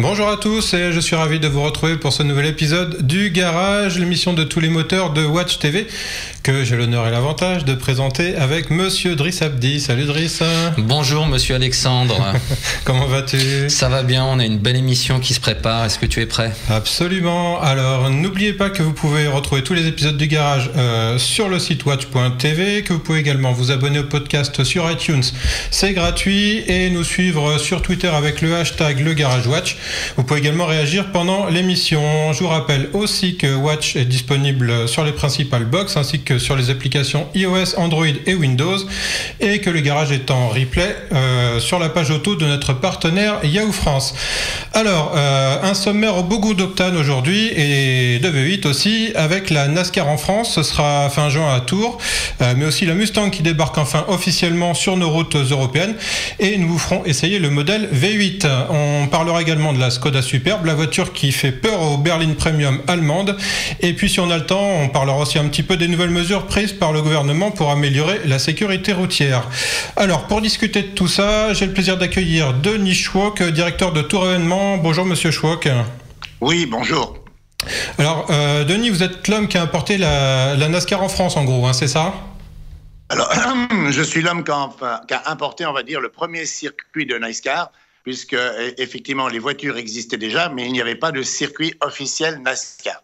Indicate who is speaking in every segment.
Speaker 1: Bonjour à tous et je suis ravi de vous retrouver pour ce nouvel épisode du Garage, l'émission de tous les moteurs de Watch TV que j'ai l'honneur et l'avantage de présenter avec Monsieur Driss Abdi. Salut Driss.
Speaker 2: Bonjour Monsieur Alexandre.
Speaker 1: Comment vas-tu?
Speaker 2: Ça va bien, on a une belle émission qui se prépare. Est-ce que tu es prêt?
Speaker 1: Absolument. Alors n'oubliez pas que vous pouvez retrouver tous les épisodes du Garage sur le site watch.tv, que vous pouvez également vous abonner au podcast sur iTunes. C'est gratuit et nous suivre sur Twitter avec le hashtag #LeGarageWatch. Vous pouvez également réagir pendant l'émission. Je vous rappelle aussi que Watch est disponible sur les principales box ainsi que sur les applications iOS, Android et Windows et que le Garage est en replay sur la page auto de notre partenaire Yahoo France. Alors, un sommaire au beau goût d'octane aujourd'hui et de V8 aussi avec la NASCAR en France. Ce sera fin juin à Tours, mais aussi la Mustang qui débarque enfin officiellement sur nos routes européennes et nous vous ferons essayer le modèle V8. On parlera également de la Skoda Superbe, la voiture qui fait peur aux berlines premium allemandes. Et puis si on a le temps, on parlera aussi un petit peu des nouvelles mesures prises par le gouvernement pour améliorer la sécurité routière. Alors pour discuter de tout ça, j'ai le plaisir d'accueillir Denis Schwock, directeur de Tour Événements. Bonjour Monsieur Schwock.
Speaker 3: Oui, bonjour.
Speaker 1: Alors Denis, vous êtes l'homme qui a importé la NASCAR en France en gros, hein, c'est ça ?
Speaker 3: Alors, je suis l'homme qui a importé, on va dire, le premier circuit de NASCAR, puisque effectivement les voitures existaient déjà, mais il n'y avait pas de circuit officiel NASCAR.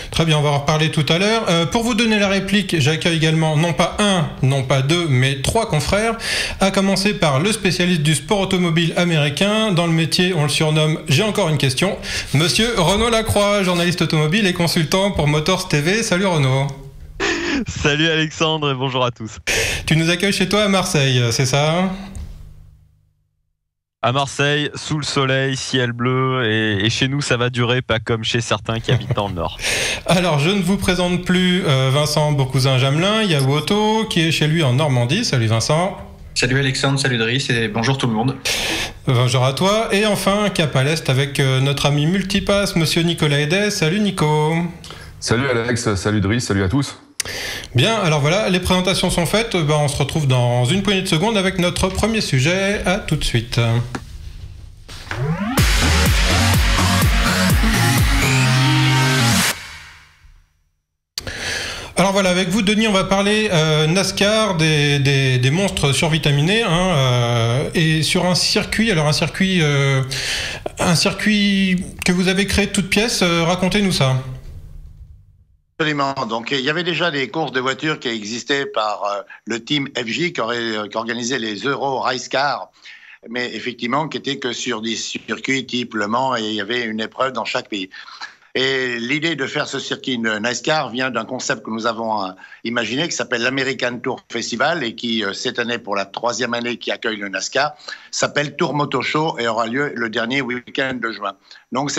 Speaker 1: Très bien, on va en reparler tout à l'heure. Pour vous donner la réplique, j'accueille également non pas un, non pas deux, mais trois confrères, à commencer par le spécialiste du sport automobile américain. Dans le métier, on le surnomme « J'ai encore une question », Monsieur Renaud Lacroix, journaliste automobile et consultant pour Motors TV. Salut Renaud.
Speaker 4: Salut Alexandre et bonjour à tous.
Speaker 1: Tu nous accueilles chez toi à Marseille, c'est ça ?
Speaker 4: À Marseille, sous le soleil, ciel bleu, et chez nous ça va durer, pas comme chez certains qui habitent dans le Nord.
Speaker 1: Alors je ne vous présente plus Vincent Beaucousin-Jamelin, Yahoo Auto, qui est chez lui en Normandie. Salut Vincent.
Speaker 5: Salut Alexandre, salut Driss et bonjour tout le monde.
Speaker 1: Bonjour à toi. Et enfin, Cap à l'Est avec notre ami Multipass, Monsieur Nicolas Hédet. Salut Nico.
Speaker 6: Salut Alex, salut Driss, salut à tous.
Speaker 1: Bien, alors voilà, les présentations sont faites. On se retrouve dans une poignée de secondes avec notre premier sujet. À tout de suite. Alors voilà, avec vous Denis, on va parler NASCAR, des monstres survitaminés, et sur un circuit. Alors un circuit que vous avez créé de toutes pièces. Racontez-nous ça.
Speaker 3: Absolument. Donc, il y avait déjà des courses de voitures qui existaient par le team FJ qui organisait les Euro Race Car, mais effectivement qui étaient que sur des circuits type Le Mans et il y avait une épreuve dans chaque pays. Et l'idée de faire ce circuit de NASCAR vient d'un concept que nous avons imaginé qui s'appelle l'American Tour Festival et qui, cette année, pour la 3e année qui accueille le NASCAR, s'appelle Tour Moto Show et aura lieu le dernier week-end de juin. Donc,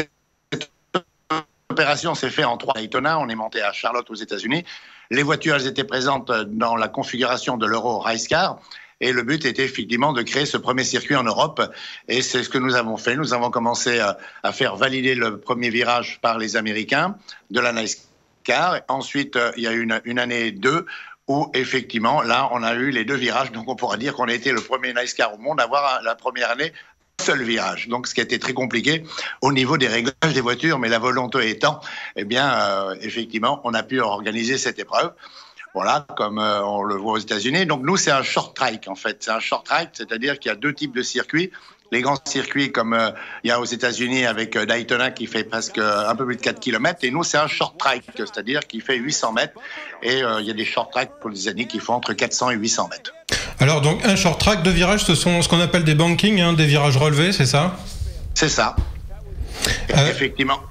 Speaker 3: l'opération s'est faite en 3 Daytona. On est monté à Charlotte aux États-Unis. Les voitures, elles étaient présentes dans la configuration de l'Euro Race Car. Et le but était effectivement de créer ce premier circuit en Europe. Et c'est ce que nous avons fait. Nous avons commencé à faire valider le premier virage par les Américains de la NASCAR. Ensuite, il y a eu une année 2 où effectivement, là, on a eu les 2 virages. Donc, on pourra dire qu'on a été le premier NASCAR au monde à avoir la première année seul virage. Donc, ce qui a été très compliqué au niveau des réglages des voitures, mais la volonté étant, eh bien, effectivement, on a pu organiser cette épreuve. Voilà, comme on le voit aux États-Unis. Donc, nous, c'est un short track, en fait. C'est un short track, c'est-à-dire qu'il y a 2 types de circuits. Les grands circuits, comme il y a aux États-Unis avec Daytona qui fait presque un peu plus de 4 km. Et nous, c'est un short track, c'est-à-dire qui fait 800 mètres. Et il y a des short tracks pour les années qui font entre 400 et 800 mètres. Alors, donc, un short track, 2 virages, ce sont ce qu'on appelle des bankings, des virages relevés, c'est ça ? C'est ça.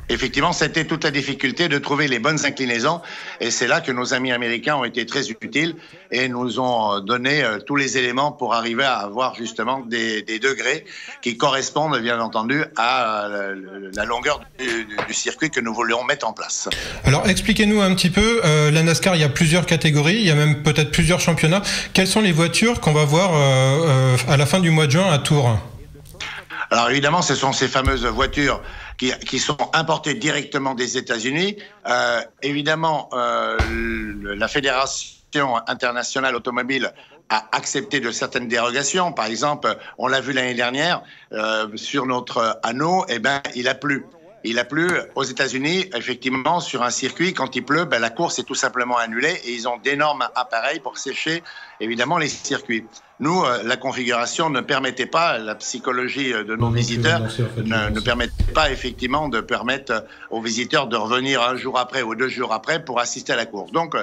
Speaker 3: Effectivement, c'était toute la difficulté de trouver les bonnes inclinaisons et c'est là que nos amis américains ont été très utiles et nous ont donné tous les éléments pour arriver à avoir justement des degrés qui correspondent bien entendu à la longueur du circuit que nous voulions mettre en place. Alors expliquez-nous un petit peu, la NASCAR il y a plusieurs catégories, il y a même peut-être plusieurs championnats. Quelles sont les voitures qu'on va voir à la fin du mois de juin à Tours ? Alors évidemment, ce sont ces fameuses voitures qui sont importées directement des États-Unis. Évidemment, la Fédération internationale automobile a accepté de certaines dérogations. Par exemple, on l'a vu l'année dernière, sur notre anneau, eh ben, il a plu. Il a plu aux États-Unis, effectivement, sur un circuit. Quand il pleut, ben, la course est tout simplement annulée et ils ont d'énormes appareils pour sécher, évidemment, les circuits. Nous, la configuration ne permettait pas, la psychologie de nos visiteurs ne permettait pas, effectivement, de permettre aux visiteurs de revenir un jour après ou 2 jours après pour assister à la course. Donc,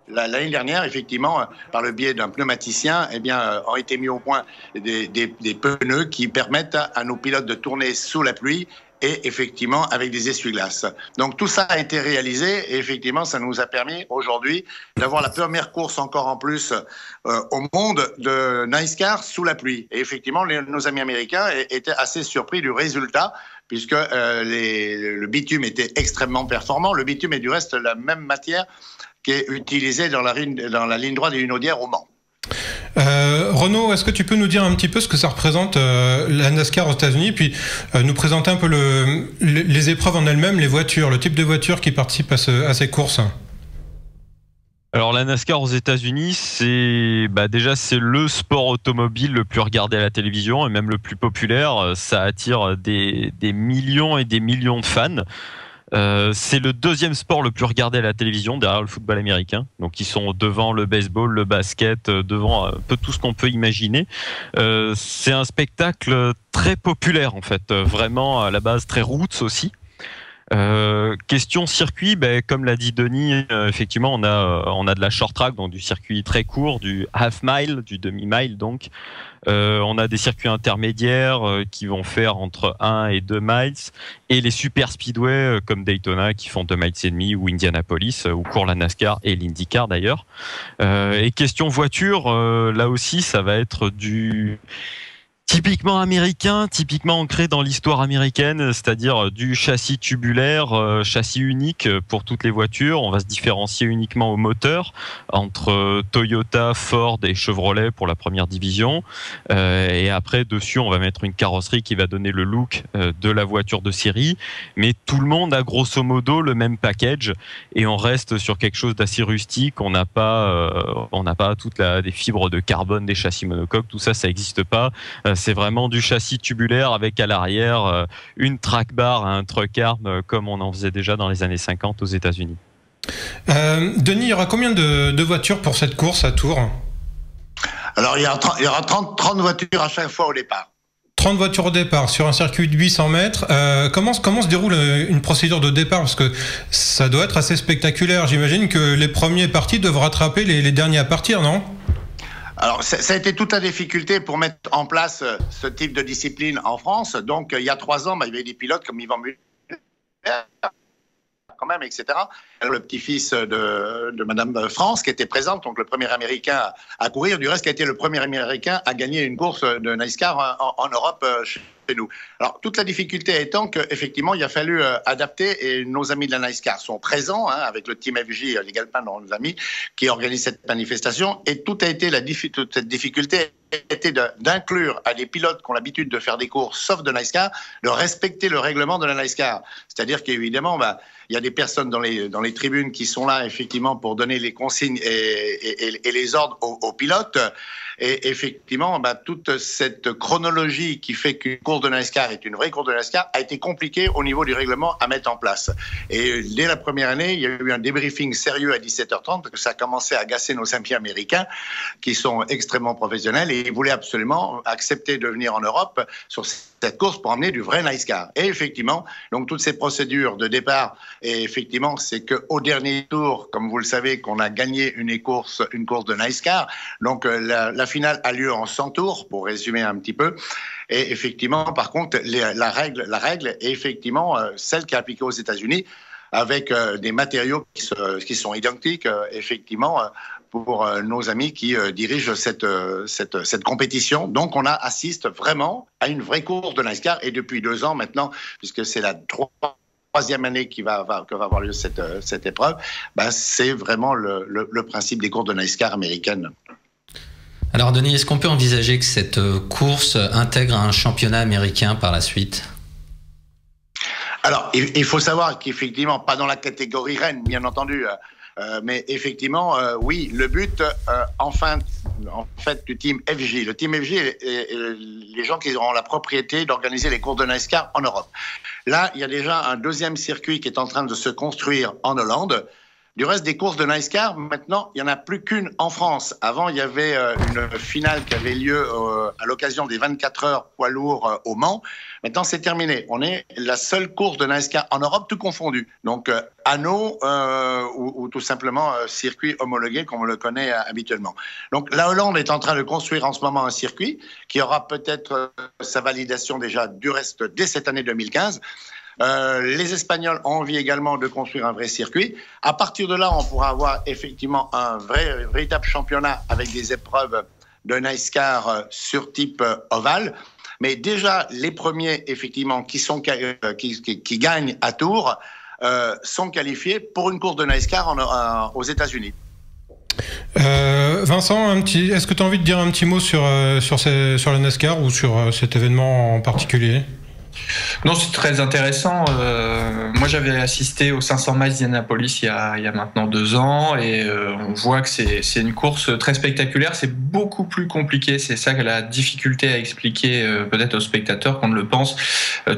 Speaker 3: l'année dernière, effectivement, par le biais d'un pneumaticien, eh bien, ont été mis au point des pneus qui permettent à nos pilotes de tourner sous la pluie et effectivement avec des essuie-glaces. Donc tout ça a été réalisé et effectivement ça nous a permis aujourd'hui d'avoir la première course encore en plus au monde de NASCAR sous la pluie. Et effectivement nos amis américains étaient assez surpris du résultat puisque le bitume était extrêmement performant. Le bitume est du reste la même matière qui est utilisée dans la ligne droite des Hunaudières au Mans.
Speaker 1: Renaud, est-ce que tu peux nous dire un petit peu ce que ça représente la NASCAR aux États-Unis, puis nous présenter un peu les épreuves en elles-mêmes, les voitures, le type de voitures qui participent à ces courses?
Speaker 4: Alors la NASCAR aux États-Unis, c'est déjà c'est le sport automobile le plus regardé à la télévision et même le plus populaire. Ça attire des millions et des millions de fans. C'est le deuxième sport le plus regardé à la télévision derrière le football américain. Donc ils sont devant le baseball, le basket, devant un peu tout ce qu'on peut imaginer. C'est un spectacle très populaire en fait, vraiment à la base très roots aussi. Question circuit, comme l'a dit Denis, effectivement on a de la short track, donc du circuit très court, du half mile, du demi-mile donc. On a des circuits intermédiaires qui vont faire entre 1 et 2 miles et les super speedway comme Daytona qui font 2 miles et demi ou Indianapolis où court la NASCAR et l'IndyCar d'ailleurs. Et question voiture, là aussi ça va être du typiquement américain, typiquement ancré dans l'histoire américaine, c'est-à-dire du châssis tubulaire, châssis unique pour toutes les voitures. On va se différencier uniquement au moteur entre Toyota, Ford et Chevrolet pour la première division. Et après, dessus, on va mettre une carrosserie qui va donner le look de la voiture de série. Mais tout le monde a grosso modo le même package et on reste sur quelque chose d'assez rustique. On n'a pas toutes des fibres de carbone, des châssis monocoques, tout ça, ça n'existe pas. C'est vraiment du châssis tubulaire avec à l'arrière une track bar, un truck arm comme on en faisait déjà dans les années 50 aux États-Unis.
Speaker 1: Denis, il y aura combien de voitures pour cette course à Tours?
Speaker 3: Alors il y aura 30 voitures à chaque fois au départ.
Speaker 1: 30 voitures au départ sur un circuit de 800 mètres. Comment se déroule une procédure de départ? Parce que ça doit être assez spectaculaire. J'imagine que les premiers partis doivent rattraper les derniers à partir, non?
Speaker 3: Alors, ça a été toute la difficulté pour mettre en place ce type de discipline en France. Donc, il y a 3 ans, il y avait des pilotes comme Yvan Muller, quand même, etc. Le petit-fils de Madame France qui était présente, donc le premier Américain à courir, du reste qui a été le premier Américain à gagner une course de NASCAR en Europe chez nous. Alors, toute la difficulté étant qu'effectivement, il a fallu adapter et nos amis de la NASCAR sont présents avec le team FJ, les Galpins, nos amis, qui organisent cette manifestation et toute cette difficulté était d'inclure à des pilotes qui ont l'habitude de faire des courses, sauf de NASCAR, de respecter le règlement de la NASCAR. C'est-à-dire qu'évidemment, il y a des personnes dans les tribunes qui sont là, effectivement, pour donner les consignes et les ordres aux pilotes. Et effectivement, toute cette chronologie qui fait qu'une course de NASCAR est une vraie course de NASCAR a été compliquée au niveau du règlement à mettre en place. Et dès la première année, il y a eu un débriefing sérieux à 17h30 parce que ça a commencé à agacer nos amis américains qui sont extrêmement professionnels et ils voulaient absolument accepter de venir en Europe sur cette course pour emmener du vrai NASCAR. Et effectivement, donc toutes ces procédures de départ, et effectivement, c'est qu'au dernier tour, comme vous le savez, qu'on a gagné une course de NASCAR. Donc la finale a lieu en 100 tours, pour résumer un petit peu. Et effectivement, par contre, la règle est effectivement celle qui est appliquée aux États-Unis, avec des matériaux qui sont identiques, effectivement, pour nos amis qui dirigent cette compétition. Donc, on assiste vraiment à une vraie course de NASCAR et depuis 2 ans maintenant, puisque c'est la 3e année que va avoir lieu cette épreuve, c'est vraiment le principe des courses de NASCAR américaines.
Speaker 2: Alors, Denis, est-ce qu'on peut envisager que cette course intègre un championnat américain par la suite?
Speaker 3: Alors, il faut savoir qu'effectivement, pas dans la catégorie reine, bien entendu. Mais effectivement, oui, le but, en fait, du team FJ. Le team FJ est les gens qui auront la propriété d'organiser les courses de NASCAR en Europe. Là, il y a déjà un deuxième circuit qui est en train de se construire en Hollande. Du reste des courses de NASCAR, maintenant, il n'y en a plus qu'une en France. Avant, il y avait une finale qui avait lieu à l'occasion des 24 heures poids lourds au Mans. Maintenant, c'est terminé. On est la seule course de NASCAR en Europe, tout confondu. Donc, anneau ou tout simplement circuit homologué, comme on le connaît habituellement. Donc, la Hollande est en train de construire en ce moment un circuit qui aura peut-être sa validation déjà du reste dès cette année 2015. Les Espagnols ont envie également de construire un vrai circuit. À partir de là, on pourra avoir effectivement un véritable championnat avec des épreuves de NASCAR sur type ovale. Mais déjà, les premiers, effectivement, qui gagnent à Tours, sont qualifiés pour une course de NASCAR aux États-Unis.
Speaker 1: Vincent, est-ce que tu as envie de dire un petit mot sur la NASCAR ou sur cet événement en particulier ?
Speaker 5: Non, c'est très intéressant. Moi, j'avais assisté aux 500 miles d'Indianapolis il y a maintenant 2 ans et on voit que c'est une course très spectaculaire. C'est beaucoup plus compliqué. C'est ça que la difficulté à expliquer peut-être aux spectateurs qu'on ne le pense.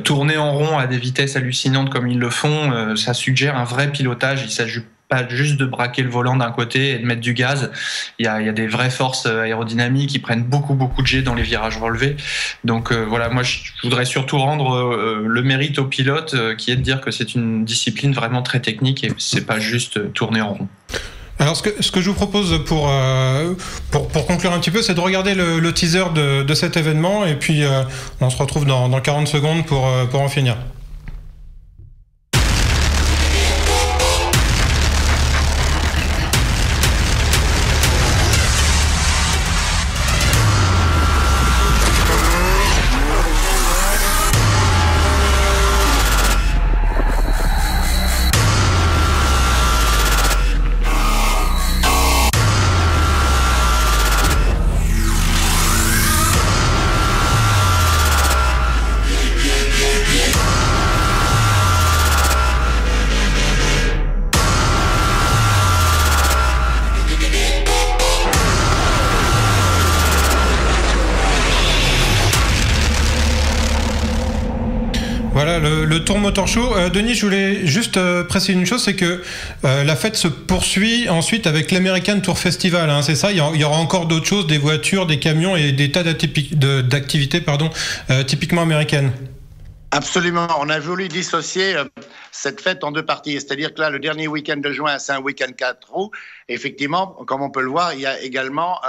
Speaker 5: Tourner en rond à des vitesses hallucinantes comme ils le font, ça suggère un vrai pilotage. Il s'agit pas juste de braquer le volant d'un côté et de mettre du gaz. Il y a des vraies forces aérodynamiques qui prennent beaucoup de jet dans les virages relevés. Donc voilà, moi je voudrais surtout rendre le mérite aux pilotes qui est de dire que c'est une discipline vraiment très technique et c'est pas juste tourner en rond.
Speaker 1: Alors ce que je vous propose pour conclure un petit peu, c'est de regarder le teaser de cet événement et puis on se retrouve dans 40 secondes pour en finir. Voilà, le Tour Motor Show. Denis, je voulais juste préciser une chose, c'est que la fête se poursuit ensuite avec l'American Tour Festival, hein, c'est ça? Il y aura encore d'autres choses, des voitures, des camions et des tas d'activités typiquement américaines.
Speaker 3: Absolument. On a voulu dissocier cette fête en 2 parties. C'est-à-dire que là, le dernier week-end de juin, c'est un week-end 4 roues. Effectivement, comme on peut le voir, il y a également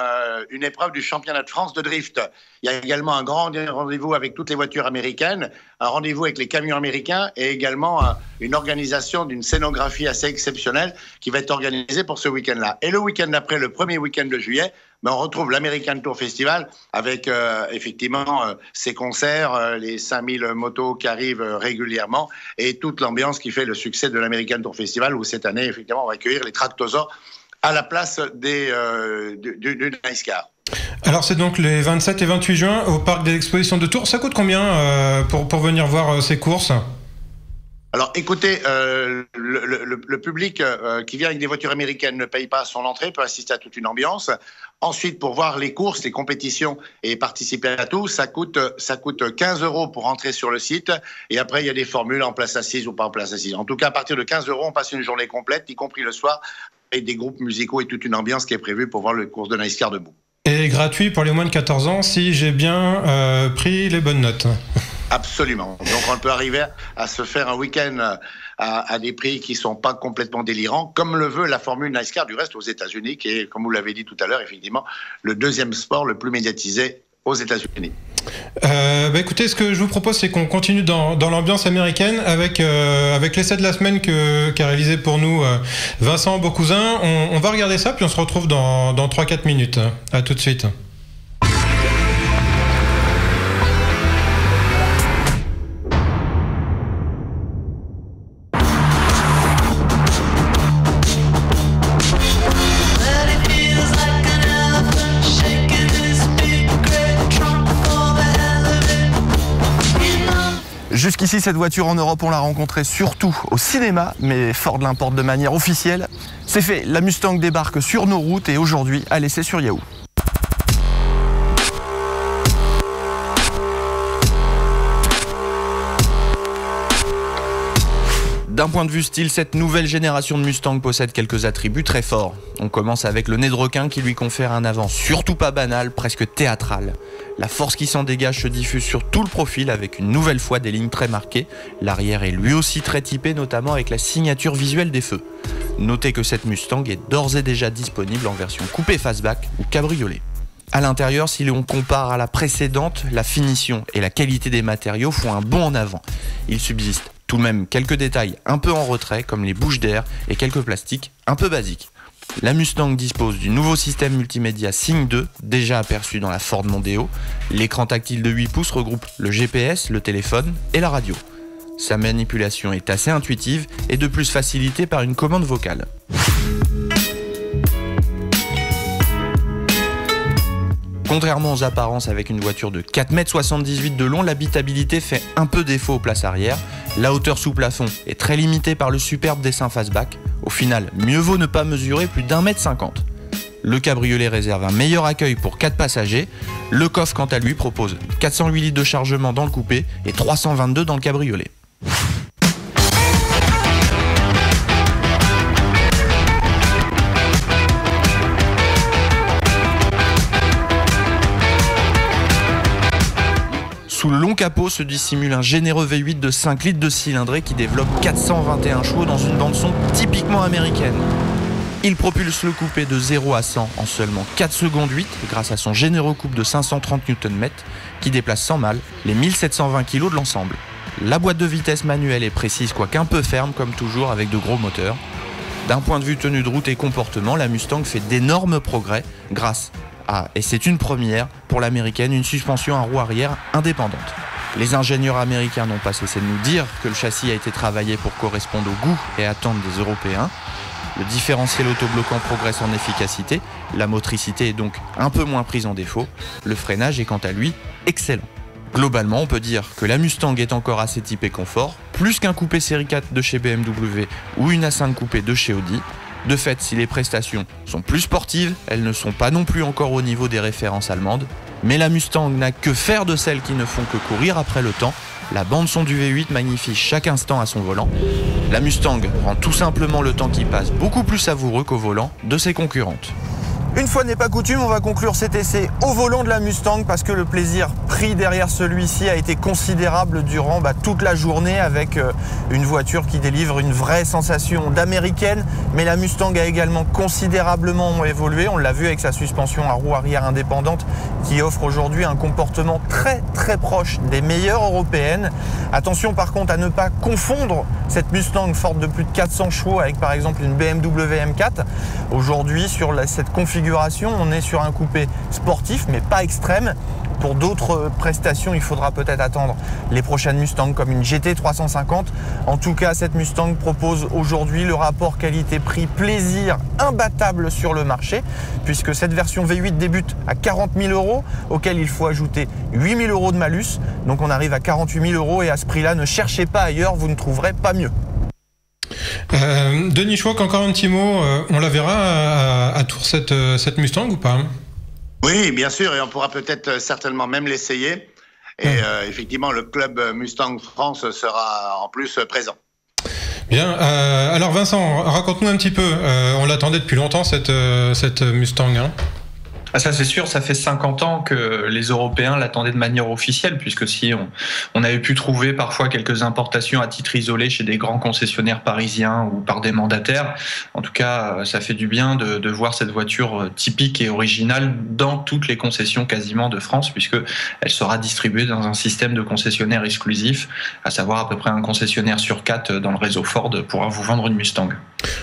Speaker 3: une épreuve du championnat de France de drift. Il y a également un grand rendez-vous avec toutes les voitures américaines, un rendez-vous avec les camions américains et également une organisation d'une scénographie assez exceptionnelle qui va être organisée pour ce week-end-là. Et le week-end d'après, le premier week-end de juillet, on retrouve l'American Tour Festival avec effectivement ces concerts, les 5000 motos qui arrivent régulièrement et toute l'ambiance qui fait le succès de l'American Tour Festival où cette année, effectivement, on va accueillir les Tractosaurs à la place du NASCAR. Alors
Speaker 1: c'est donc les 27 et 28 juin au parc des expositions de Tours. Ça coûte combien pour venir voir ces courses ?
Speaker 3: Alors écoutez, le public qui vient avec des voitures américaines ne paye pas son entrée, peut assister à toute une ambiance. Ensuite, pour voir les courses, les compétitions et participer à tout, ça coûte 15 € pour entrer sur le site. Et après, il y a des formules en place assise ou pas en place assise. En tout cas, à partir de 15 €, on passe une journée complète, y compris le soir, avec des groupes musicaux et toute une ambiance qui est prévue pour voir les courses de NASCAR debout.
Speaker 1: Et gratuit pour les moins de 14 ans si j'ai bien pris les bonnes notes.
Speaker 3: Absolument. Donc on peut arriver à se faire un week-end à des prix qui ne sont pas complètement délirants, comme le veut la formule NASCAR du reste aux États-Unis, qui est, comme vous l'avez dit tout à l'heure, effectivement, le deuxième sport le plus médiatisé aux États-Unis.
Speaker 1: Écoutez, ce que je vous propose, c'est qu'on continue dans l'ambiance américaine avec l'essai de la semaine qu'a réalisé pour nous Vincent Beaucousin. On va regarder ça, puis on se retrouve dans 3-4 minutes. À tout de suite.
Speaker 7: Jusqu'ici, cette voiture en Europe, on l'a rencontrée surtout au cinéma, mais Ford l'importe de manière officielle. C'est fait, la Mustang débarque sur nos routes et aujourd'hui à l'essai sur Yahoo. D'un point de vue style, cette nouvelle génération de Mustang possède quelques attributs très forts. On commence avec le nez de requin qui lui confère un avant surtout pas banal, presque théâtral. La force qui s'en dégage se diffuse sur tout le profil avec une nouvelle fois des lignes très marquées. L'arrière est lui aussi très typé, notamment avec la signature visuelle des feux. Notez que cette Mustang est d'ores et déjà disponible en version coupé fastback ou cabriolet. À l'intérieur, si l'on compare à la précédente, la finition et la qualité des matériaux font un bond en avant. Il subsiste tout de même quelques détails un peu en retrait, comme les bouches d'air et quelques plastiques un peu basiques. La Mustang dispose du nouveau système multimédia Sign 2, déjà aperçu dans la Ford Mondeo. L'écran tactile de 8 pouces regroupe le GPS, le téléphone et la radio. Sa manipulation est assez intuitive et de plus facilitée par une commande vocale. Contrairement aux apparences avec une voiture de 4,78 m de long, l'habitabilité fait un peu défaut aux places arrière. La hauteur sous plafond est très limitée par le superbe dessin fastback. Au final, mieux vaut ne pas mesurer plus d'1,50 m. Le cabriolet réserve un meilleur accueil pour 4 passagers. Le coffre, quant à lui, propose 408 litres de chargement dans le coupé et 322 dans le cabriolet. Sous le long capot se dissimule un généreux V8 de 5 litres de cylindrée qui développe 421 chevaux dans une bande-son typiquement américaine. Il propulse le coupé de 0 à 100 en seulement 4 secondes 8 grâce à son généreux couple de 530 Nm qui déplace sans mal les 1720 kg de l'ensemble. La boîte de vitesse manuelle est précise quoique un peu ferme comme toujours avec de gros moteurs. D'un point de vue tenue de route et comportement, la Mustang fait d'énormes progrès grâce à, et c'est une première pour l'américaine, une suspension à roue arrière indépendante. Les ingénieurs américains n'ont pas cessé de nous dire que le châssis a été travaillé pour correspondre aux goûts et attentes des Européens. Le différentiel autobloquant progresse en efficacité, la motricité est donc un peu moins prise en défaut, le freinage est quant à lui excellent. Globalement, on peut dire que la Mustang est encore assez typée confort, plus qu'un coupé série 4 de chez BMW ou une A5 coupé de chez Audi. De fait, si les prestations sont plus sportives, elles ne sont pas non plus encore au niveau des références allemandes. Mais la Mustang n'a que faire de celles qui ne font que courir après le temps. La bande-son du V8 magnifie chaque instant à son volant. La Mustang rend tout simplement le temps qui passe beaucoup plus savoureux qu'au volant de ses concurrentes. Une fois n'est pas coutume, on va conclure cet essai au volant de la Mustang parce que le plaisir pris derrière celui-ci a été considérable durant toute la journée avec une voiture qui délivre une vraie sensation d'américaine. Mais la Mustang a également considérablement évolué. On l'a vu avec sa suspension à roue arrière indépendante qui offre aujourd'hui un comportement très très proche des meilleures européennes. Attention par contre à ne pas confondre cette Mustang Ford de plus de 400 chevaux avec par exemple une BMW M4. Aujourd'hui sur cette configuration, on est sur un coupé sportif mais pas extrême. Pour d'autres prestations, il faudra peut-être attendre les prochaines Mustangs comme une GT 350. En tout cas, cette Mustang propose aujourd'hui le rapport qualité-prix plaisir imbattable sur le marché puisque cette version V8 débute à 40 000 €, auquel il faut ajouter 8 000 € de malus. Donc on arrive à 48 000 € et à ce prix-là, ne cherchez pas ailleurs, vous ne trouverez pas mieux.
Speaker 1: Denis Schwock, encore un petit mot. On la verra à Tours cette Mustang ou pas?
Speaker 3: Oui, bien sûr, et on pourra peut-être certainement même l'essayer. Et effectivement, le club Mustang France sera en plus présent.
Speaker 1: Bien. Alors Vincent, raconte-nous un petit peu. On l'attendait depuis longtemps cette Mustang. Hein.
Speaker 5: Ah, ça c'est sûr, ça fait 50 ans que les Européens l'attendaient de manière officielle, puisque si on avait pu trouver parfois quelques importations à titre isolé chez des grands concessionnaires parisiens ou par des mandataires, en tout cas ça fait du bien de voir cette voiture typique et originale dans toutes les concessions quasiment de France, puisque elle sera distribuée dans un système de concessionnaires exclusifs, à savoir à peu près un concessionnaire sur 4 dans le réseau Ford pourra vous vendre une Mustang.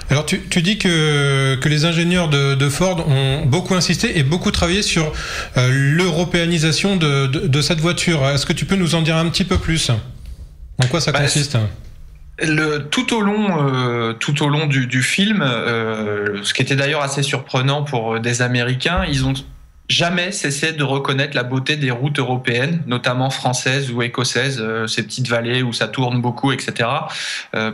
Speaker 1: Alors tu dis que les ingénieurs de Ford ont beaucoup insisté et beaucoup travaillé sur l'européanisation de cette voiture. Est-ce que tu peux nous en dire un petit peu plus? En quoi ça consiste?
Speaker 5: Tout au long du film, ce qui était d'ailleurs assez surprenant pour des Américains, ils ont jamais cessé de reconnaître la beauté des routes européennes, notamment françaises ou écossaises, ces petites vallées où ça tourne beaucoup, etc.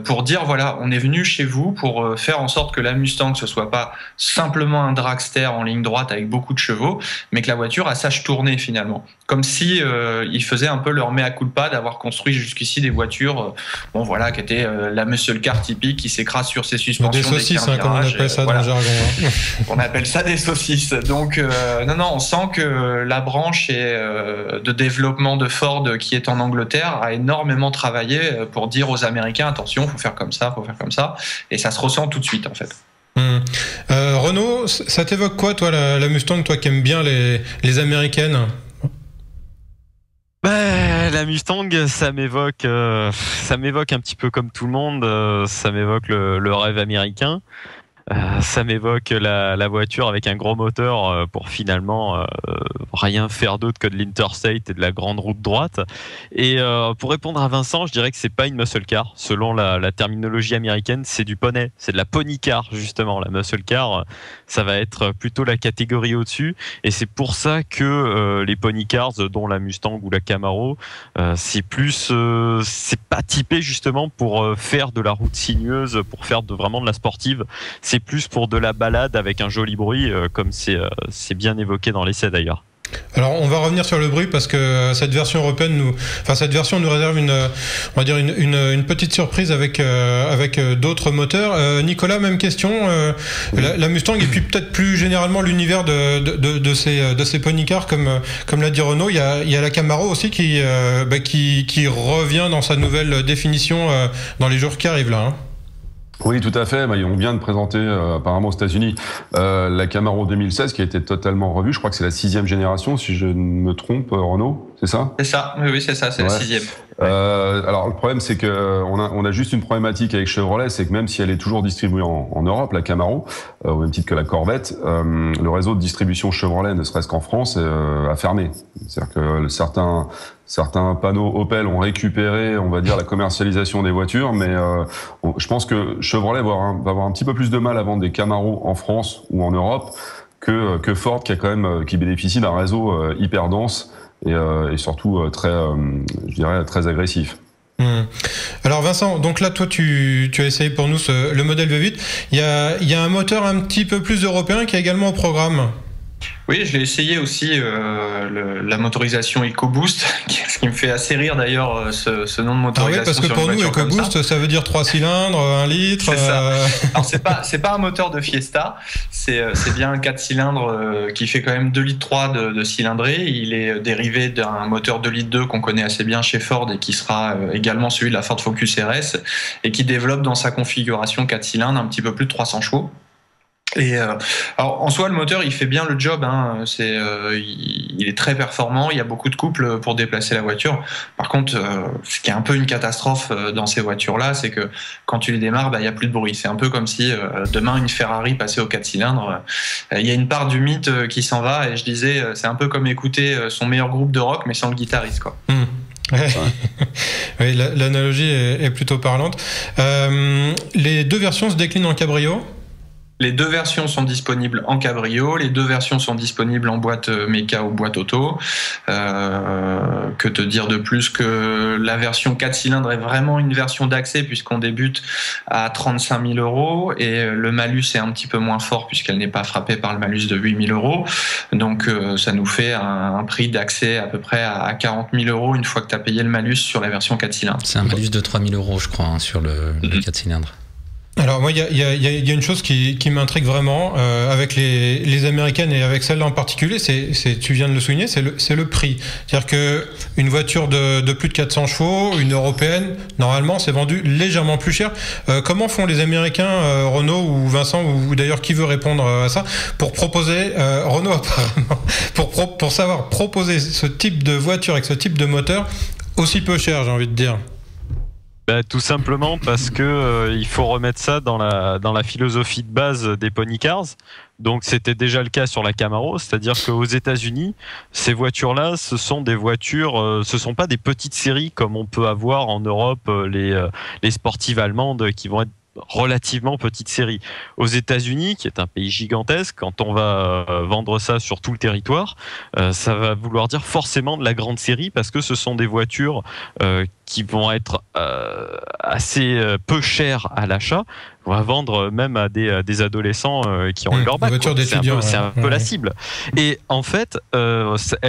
Speaker 5: Pour dire, voilà, on est venu chez vous pour faire en sorte que la Mustang, ce soit pas simplement un dragster en ligne droite avec beaucoup de chevaux, mais que la voiture, elle sache tourner finalement. Comme si ils faisaient un peu leur mea culpa d'avoir construit jusqu'ici des voitures, bon voilà, qui étaient la muscle car typique, qui s'écrase sur ses suspensions.
Speaker 1: Des saucisses, comme on appelle ça dans le jargon.
Speaker 5: On appelle ça des saucisses. Donc non, on sent que la branche de développement de Ford qui est en Angleterre a énormément travaillé pour dire aux Américains, attention, faut faire comme ça, et ça se ressent tout de suite en fait.
Speaker 1: Renaud, ça t'évoque quoi, toi, la Mustang, toi qui aimes bien les américaines?
Speaker 4: La Mustang, ça m'évoque un petit peu comme tout le monde, ça m'évoque le rêve américain. Ça m'évoque la voiture avec un gros moteur pour finalement rien faire d'autre que de l'interstate et de la grande route droite. Et pour répondre à Vincent, je dirais que c'est pas une muscle car. Selon la terminologie américaine, c'est du poney, c'est de la pony car justement. La muscle car, ça va être plutôt la catégorie au-dessus. Et c'est pour ça que les pony cars, dont la Mustang ou la Camaro, c'est pas typé justement pour faire de la route sinueuse, pour faire vraiment de la sportive. C'est plus pour de la balade avec un joli bruit, comme c'est bien évoqué dans l'essai d'ailleurs.
Speaker 1: Alors on va revenir sur le bruit parce que cette version européenne nous réserve une petite surprise avec d'autres moteurs. Nicolas, même question. La Mustang et puis peut-être plus généralement l'univers de ces pony cars comme l'a dit Renaud. Il y a la Camaro aussi qui revient dans sa nouvelle définition dans les jours qui arrivent là.
Speaker 6: Oui, tout à fait. On vient de présenter apparemment aux États-Unis la Camaro 2016 qui a été totalement revue. Je crois que c'est la 6e génération, si je ne me trompe, Renaud, c'est ça?
Speaker 5: C'est ça, oui, c'est ça, c'est la 6e.
Speaker 6: Alors le problème, c'est que on a juste une problématique avec Chevrolet, c'est que même si elle est toujours distribuée en Europe, la Camaro, au même titre que la Corvette, le réseau de distribution Chevrolet, ne serait-ce qu'en France, a fermé. C'est-à-dire que certains panneaux Opel ont récupéré, on va dire, la commercialisation des voitures, mais je pense que Chevrolet va avoir un petit peu plus de mal à vendre des Camaro en France ou en Europe que Ford, qui bénéficie d'un réseau hyper dense et surtout très agressif.
Speaker 1: Alors Vincent, donc là toi tu as essayé pour nous le modèle V8. Il y a un moteur un petit peu plus européen qui est également au programme.
Speaker 5: Oui, je l'ai essayé aussi, la motorisation EcoBoost, ce qui me fait assez rire d'ailleurs, ce nom de motorisation.
Speaker 1: Ah oui, parce que pour nous, EcoBoost, ça veut dire 3 cylindres, 1 litre.
Speaker 5: C'est ça. Alors c'est pas un moteur de Fiesta, c'est bien un 4 cylindres qui fait quand même 2,3 litres de cylindrée. Il est dérivé d'un moteur 2,2 litres qu'on connaît assez bien chez Ford et qui sera également celui de la Ford Focus RS et qui développe dans sa configuration 4 cylindres un petit peu plus de 300 chevaux. Et alors en soi le moteur il fait bien le job, hein. Il est très performant, il y a beaucoup de couples pour déplacer la voiture. Par contre ce qui est un peu une catastrophe dans ces voitures là, c'est que quand tu les démarres, il y a plus de bruit. C'est un peu comme si demain une Ferrari passait au 4 cylindres. Il y a une part du mythe qui s'en va, et je disais c'est un peu comme écouter son meilleur groupe de rock mais sans le guitariste quoi.
Speaker 1: Oui, l'analogie est plutôt parlante. Les deux versions se déclinent en cabrio.
Speaker 5: Les deux versions sont disponibles en cabrio, les deux versions sont disponibles en boîte méca ou boîte auto. Que te dire de plus que la version 4 cylindres est vraiment une version d'accès puisqu'on débute à 35 000 € et le malus est un petit peu moins fort puisqu'elle n'est pas frappée par le malus de 8 000 €. Donc ça nous fait un prix d'accès à peu près à 40 000 € une fois que tu as payé le malus sur la version 4 cylindres.
Speaker 2: C'est un malus de 3 000 € je crois sur le 4 cylindres.
Speaker 1: Alors moi, il y a une chose qui m'intrigue vraiment avec les américaines et avec celle-là en particulier, tu viens de le souligner, c'est le prix. C'est-à-dire que une voiture de plus de 400 chevaux, une européenne, normalement, c'est vendu légèrement plus cher. Comment font les Américains, Renaud ou Vincent, ou d'ailleurs qui veut répondre à ça, pour proposer, Renaud apparemment, pour savoir proposer ce type de voiture avec ce type de moteur aussi peu cher, j'ai envie de dire.
Speaker 4: Tout simplement parce que il faut remettre ça dans la philosophie de base des pony cars. Donc c'était déjà le cas sur la Camaro, c'est-à-dire qu'aux États-Unis, ces voitures-là, ce sont des voitures, ce sont pas des petites séries comme on peut avoir en Europe, les sportives allemandes qui vont être relativement petite série. Aux États-Unis, qui est un pays gigantesque, quand on va vendre ça sur tout le territoire, ça va vouloir dire forcément de la grande série, parce que ce sont des voitures qui vont être assez peu chères à l'achat. On va vendre même à des adolescents qui ont eu leur bac. C'est un peu la cible. Et en fait,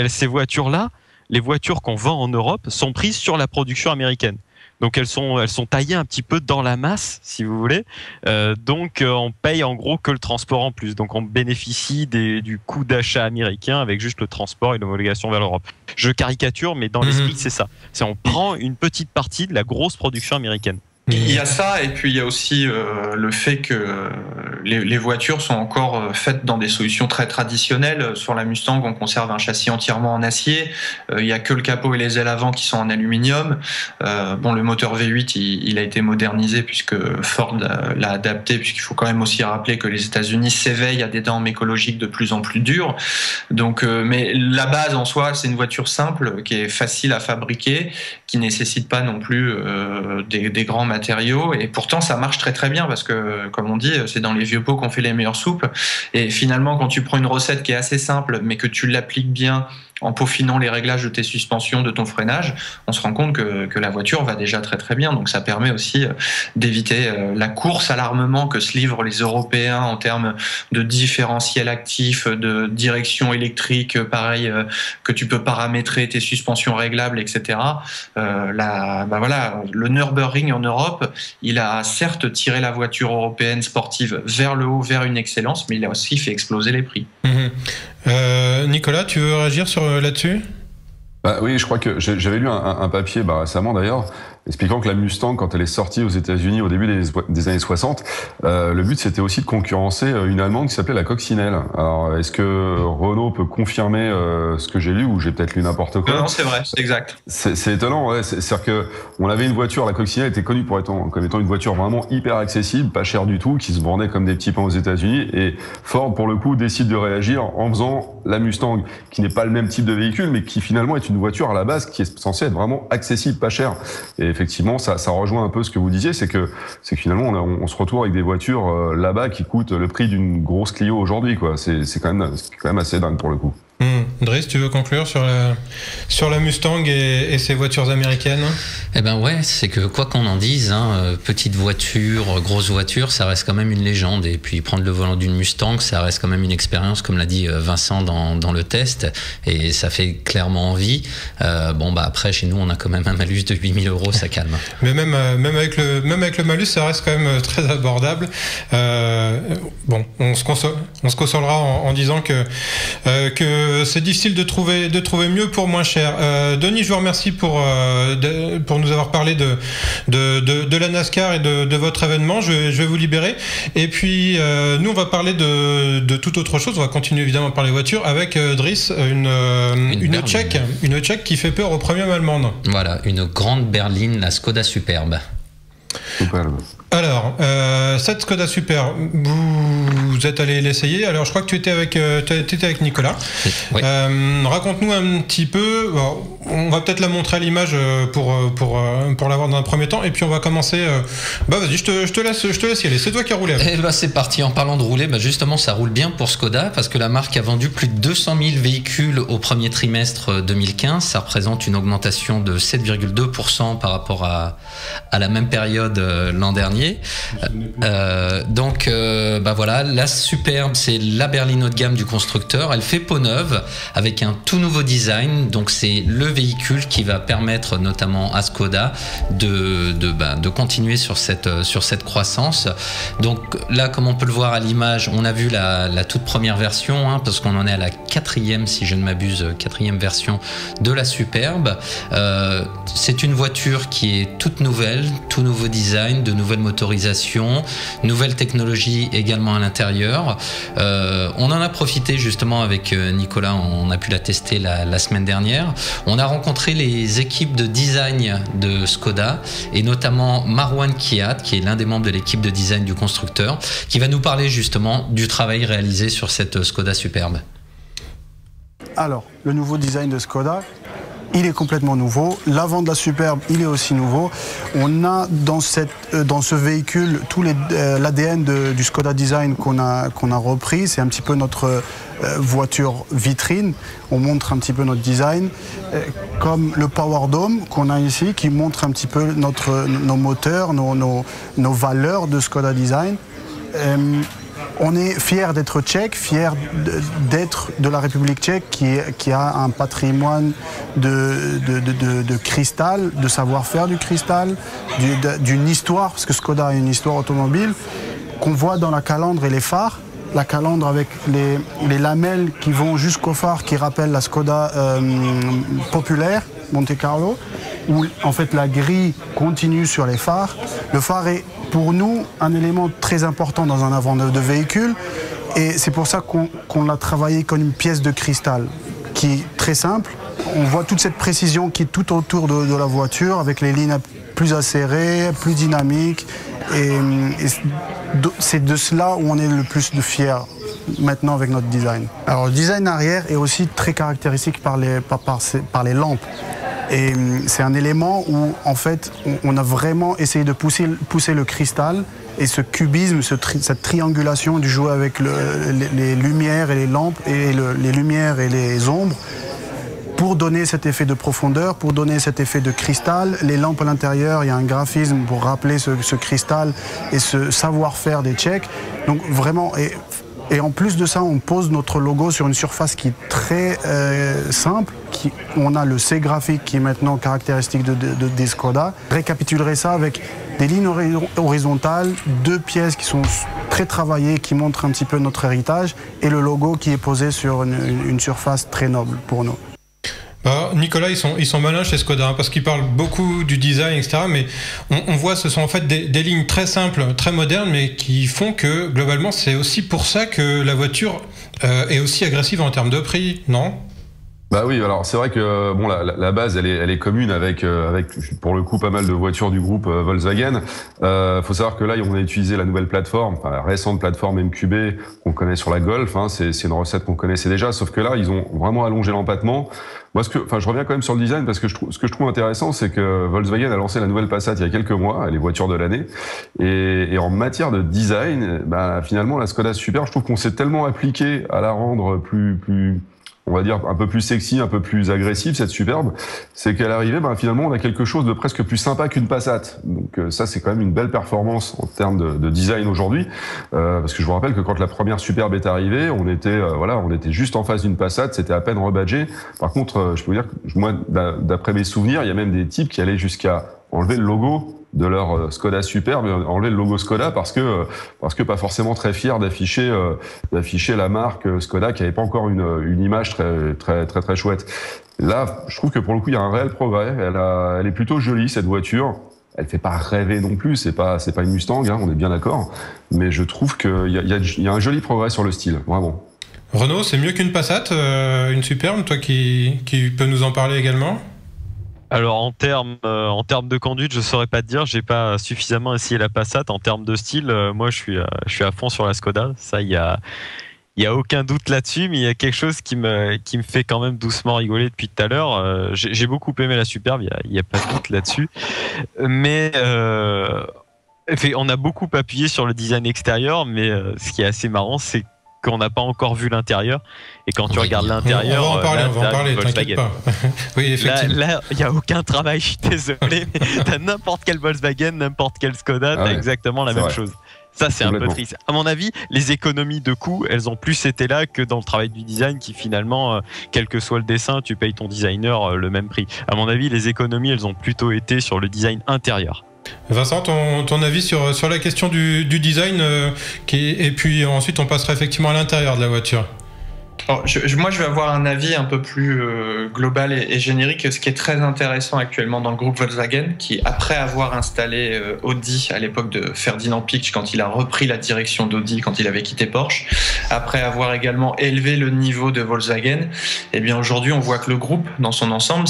Speaker 4: ces voitures-là, les voitures qu'on vend en Europe, sont prises sur la production américaine. Donc elles sont taillées un petit peu dans la masse, si vous voulez. Donc on paye en gros que le transport en plus. Donc on bénéficie du coût d'achat américain avec juste le transport et l'homologation vers l'Europe. Je caricature, mais dans l'esprit c'est ça. C'est on prend une petite partie de la grosse production américaine.
Speaker 5: Il y a ça, et puis il y a aussi le fait que les voitures sont encore faites dans des solutions très traditionnelles. Sur la Mustang, on conserve un châssis entièrement en acier. Il y a que le capot et les ailes avant qui sont en aluminium. Le moteur V8, il a été modernisé puisque Ford l'a adapté, puisqu'il faut quand même aussi rappeler que les États-Unis s'éveillent à des normes écologiques de plus en plus dures. Donc, mais la base en soi, c'est une voiture simple qui est facile à fabriquer, qui nécessite pas non plus des grands matériaux, et pourtant ça marche très très bien parce que, comme on dit, c'est dans les vieux pots qu'on fait les meilleures soupes. Et finalement, quand tu prends une recette qui est assez simple mais que tu l'appliques bien en peaufinant les réglages de tes suspensions, de ton freinage, on se rend compte que la voiture va déjà très très bien. Donc ça permet aussi d'éviter la course à l'armement que se livrent les Européens en termes de différentiel actif, de direction électrique, pareil, que tu peux paramétrer tes suspensions réglables, etc. Le Nürburgring en Europe, il a certes tiré la voiture européenne sportive vers le haut, vers une excellence, mais il a aussi fait exploser les prix.
Speaker 1: Nicolas, tu veux réagir là-dessus ?
Speaker 6: Oui, je crois que j'avais lu un papier récemment d'ailleurs, expliquant que la Mustang, quand elle est sortie aux États-Unis au début des années 60, le but c'était aussi de concurrencer une Allemande qui s'appelait la Coccinelle. Alors, est-ce que Renault peut confirmer ce que j'ai lu, ou j'ai peut-être lu n'importe quoi ?
Speaker 5: Non, c'est vrai, c'est exact.
Speaker 6: C'est étonnant, ouais. C'est-à-dire que on avait une voiture, la Coccinelle était connue comme étant une voiture vraiment hyper accessible, pas chère du tout, qui se vendait comme des petits pains aux États-Unis. Et Ford, pour le coup, décide de réagir en faisant la Mustang, qui n'est pas le même type de véhicule, mais qui finalement est une voiture à la base qui est censée être vraiment accessible, pas chère. Et effectivement, ça rejoint un peu ce que vous disiez, c'est que finalement on se retrouve avec des voitures là-bas qui coûtent le prix d'une grosse Clio aujourd'hui, quoi. C'est quand même assez dingue pour le coup.
Speaker 1: Driss, tu veux conclure sur la Mustang et ses voitures américaines ?
Speaker 2: Eh ben ouais, c'est que quoi qu'on en dise, petite voiture, grosse voiture, ça reste quand même une légende. Et puis prendre le volant d'une Mustang, ça reste quand même une expérience, comme l'a dit Vincent dans le test, et ça fait clairement envie. Après, chez nous, on a quand même un malus de 8 000 €, ça calme.
Speaker 1: Mais même avec le malus, ça reste quand même très abordable. On se consolera en disant que c'est difficile de trouver mieux pour moins cher. Denis, je vous remercie pour nous avoir parlé de la NASCAR et de votre événement. Je vais vous libérer. Et puis, nous, on va parler de toute autre chose. On va continuer évidemment par les voitures avec Driss, une Tchèque qui fait peur aux premières allemandes.
Speaker 2: Voilà, une grande berline, la Skoda Superbe.
Speaker 1: Alors, cette Skoda Superbe, vous êtes allé l'essayer. Alors, je crois que tu étais avec Nicolas.
Speaker 2: Oui.
Speaker 1: Raconte-nous un petit peu. Bon, on va peut-être la montrer à l'image pour l'avoir dans un premier temps. Et puis, on va commencer. Vas-y, je te laisse y aller. C'est toi qui as roulé.
Speaker 2: C'est parti. En parlant de rouler, justement, ça roule bien pour Skoda parce que la marque a vendu plus de 200 000 véhicules au premier trimestre 2015. Ça représente une augmentation de 7,2% par rapport à la même période l'an dernier. Voilà, la Superbe, c'est la berline haut de gamme du constructeur. Elle fait peau neuve avec un tout nouveau design. Donc c'est le véhicule qui va permettre notamment à Skoda de continuer sur cette croissance. Donc là, comme on peut le voir à l'image, on a vu la toute première version, parce qu'on en est à la quatrième, si je ne m'abuse, quatrième version de la Superbe. C'est une voiture qui est toute nouvelle, tout nouveau design, de nouvelles motorisation, nouvelle technologie également à l'intérieur. On en a profité justement avec Nicolas, on a pu la tester la semaine dernière. On a rencontré les équipes de design de Skoda et notamment Marwan Kiat, qui est l'un des membres de l'équipe de design du constructeur, qui va nous parler justement du travail réalisé sur cette Skoda Superbe.
Speaker 8: Alors, le nouveau design de Skoda, il est complètement nouveau. L'avant de la Superbe, il est aussi nouveau. On a dans ce véhicule tout l'ADN du Skoda Design qu'on a repris. C'est un petit peu notre voiture vitrine. On montre un petit peu notre design, comme le Power Dome qu'on a ici, qui montre un petit peu nos moteurs, nos valeurs de Skoda Design. On est fiers d'être tchèque, fiers d'être de la République tchèque qui a un patrimoine de cristal, de savoir-faire du cristal, d'une histoire, parce que Skoda a une histoire automobile, qu'on voit dans la calandre et les phares. La calandre avec les lamelles qui vont jusqu'au phare, qui rappellent la Skoda populaire, Monte Carlo, où en fait la grille continue sur les phares. Le phare est pour nous un élément très important dans un avant de véhicule, et c'est pour ça qu'on l'a travaillé comme une pièce de cristal qui est très simple. On voit toute cette précision qui est tout autour de la voiture, avec les lignes plus acérées, plus dynamiques, et c'est de cela où on est le plus fiers maintenant avec notre design. Alors le design arrière est aussi très caractéristique par les lampes. Et c'est un élément où, en fait, on a vraiment essayé de pousser le cristal et ce cubisme, cette triangulation du jouer avec les lumières et les lampes et les lumières et les ombres pour donner cet effet de profondeur, pour donner cet effet de cristal. Les lampes à l'intérieur, il y a un graphisme pour rappeler ce cristal et ce savoir-faire des Tchèques. Donc vraiment... Et en plus de ça, on pose notre logo sur une surface qui est très simple. On a le C graphique qui est maintenant caractéristique des Skoda. Récapitulerai ça avec des lignes horizontales, 2 pièces qui sont très travaillées, qui montrent un petit peu notre héritage, et le logo qui est posé sur une surface très noble pour nous.
Speaker 1: Nicolas, ils sont malins chez Skoda, parce qu'ils parlent beaucoup du design, etc. Mais on voit, ce sont en fait des lignes très simples, très modernes, mais qui font que globalement, c'est aussi pour ça que la voiture est aussi agressive en termes de prix, non ?
Speaker 6: Bah oui, alors c'est vrai que bon, la base elle est commune avec pour le coup pas mal de voitures du groupe Volkswagen. Faut savoir que là on a utilisé la nouvelle plateforme, enfin la récente plateforme MQB qu'on connaît sur la Golf. Hein, c'est une recette qu'on connaissait déjà, sauf que là ils ont vraiment allongé l'empattement. Moi, je reviens quand même sur le design parce que ce que je trouve intéressant, c'est que Volkswagen a lancé la nouvelle Passat il y a quelques mois, les voitures de l'année, et en matière de design, bah finalement la Skoda Superbe, je trouve qu'on s'est tellement appliqué à la rendre plus on va dire un peu plus sexy, un peu plus agressive, cette Superbe, c'est qu'à l'arrivée, ben, finalement, on a quelque chose de presque plus sympa qu'une Passat. Donc ça, c'est quand même une belle performance en termes de design aujourd'hui, parce que je vous rappelle que quand la première Superbe est arrivée, on était juste en face d'une Passat, c'était à peine rebadgé. Par contre, je peux vous dire que moi, d'après mes souvenirs, il y a même des types qui allaient jusqu'à enlever le logo de leur Skoda Superbe, enlever le logo Skoda parce que pas forcément très fier d'afficher la marque Skoda qui avait pas encore une image très chouette. Là, je trouve que pour le coup, il y a un réel progrès. Elle est plutôt jolie, cette voiture. Elle fait pas rêver non plus, c'est pas une Mustang, hein, on est bien d'accord. Mais je trouve qu'il y a un joli progrès sur le style, vraiment.
Speaker 1: Renaud, c'est mieux qu'une Passat, une Superbe, toi qui peux nous en parler également ?
Speaker 4: Alors en termes de conduite, je saurais pas te dire, j'ai pas suffisamment essayé la Passat. En termes de style, moi je suis à fond sur la Skoda. Ça, il y a aucun doute là-dessus, mais il y a quelque chose qui me fait quand même doucement rigoler depuis tout à l'heure. J'ai beaucoup aimé la Superbe, il y a pas de doute là-dessus. Mais on a beaucoup appuyé sur le design extérieur, mais ce qui est assez marrant, c'est qu'on n'a pas encore vu l'intérieur, et quand tu regardes l'intérieur,
Speaker 1: on va en parler, t'inquiète pas. Oui, effectivement.
Speaker 4: Là, il n'y a aucun travail, je suis désolé, mais t'as n'importe quel Volkswagen, n'importe quel Skoda, t'as exactement la même chose. Ça, c'est un peu triste. À mon avis, les économies de coûts, elles ont plus été là que dans le travail du design qui finalement, quel que soit le dessin, tu payes ton designer le même prix. À mon avis, les économies, elles ont plutôt été sur le design intérieur.
Speaker 1: Vincent, ton avis sur la question du design et puis ensuite on passera effectivement à l'intérieur de la voiture.
Speaker 5: Alors, moi, je vais avoir un avis un peu plus global et générique. Ce qui est très intéressant actuellement dans le groupe Volkswagen, qui, après avoir installé Audi à l'époque de Ferdinand Piëch, quand il a repris la direction d'Audi, quand il avait quitté Porsche, après avoir également élevé le niveau de Volkswagen, eh bien aujourd'hui, on voit que le groupe, dans son ensemble,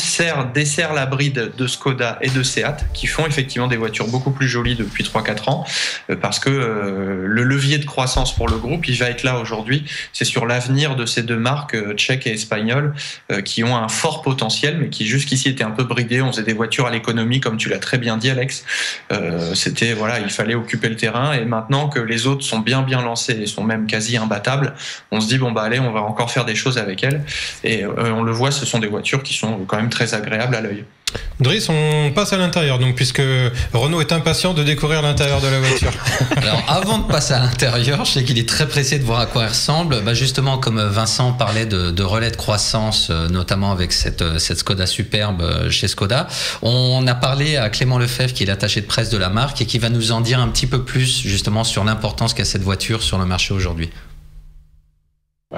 Speaker 5: dessert la bride de Skoda et de Seat, qui font effectivement des voitures beaucoup plus jolies depuis 3-4 ans, parce que le levier de croissance pour le groupe, il va être là aujourd'hui. C'est sur l'avenir de ces deux marques, tchèques et espagnoles, qui ont un fort potentiel, mais qui jusqu'ici étaient un peu bridées. On faisait des voitures à l'économie, comme tu l'as très bien dit, Alex. C'était, voilà, il fallait occuper le terrain. Et maintenant que les autres sont bien lancés et sont même quasi imbattables, on se dit, bon, bah allez, on va encore faire des choses avec elles. Et on le voit, ce sont des voitures qui sont quand même très agréables à l'œil.
Speaker 1: Driss, on passe à l'intérieur, donc, puisque Renaud est impatient de découvrir l'intérieur de la voiture.
Speaker 2: Alors, avant de passer à l'intérieur, je sais qu'il est très pressé de voir à quoi elle ressemble. Bah, justement, comme Vincent parlait de relais de croissance, notamment avec cette Skoda Superbe chez Skoda, on a parlé à Clément Lefebvre, qui est l'attaché de presse de la marque, et qui va nous en dire un petit peu plus, justement, sur l'importance qu'a cette voiture sur le marché aujourd'hui.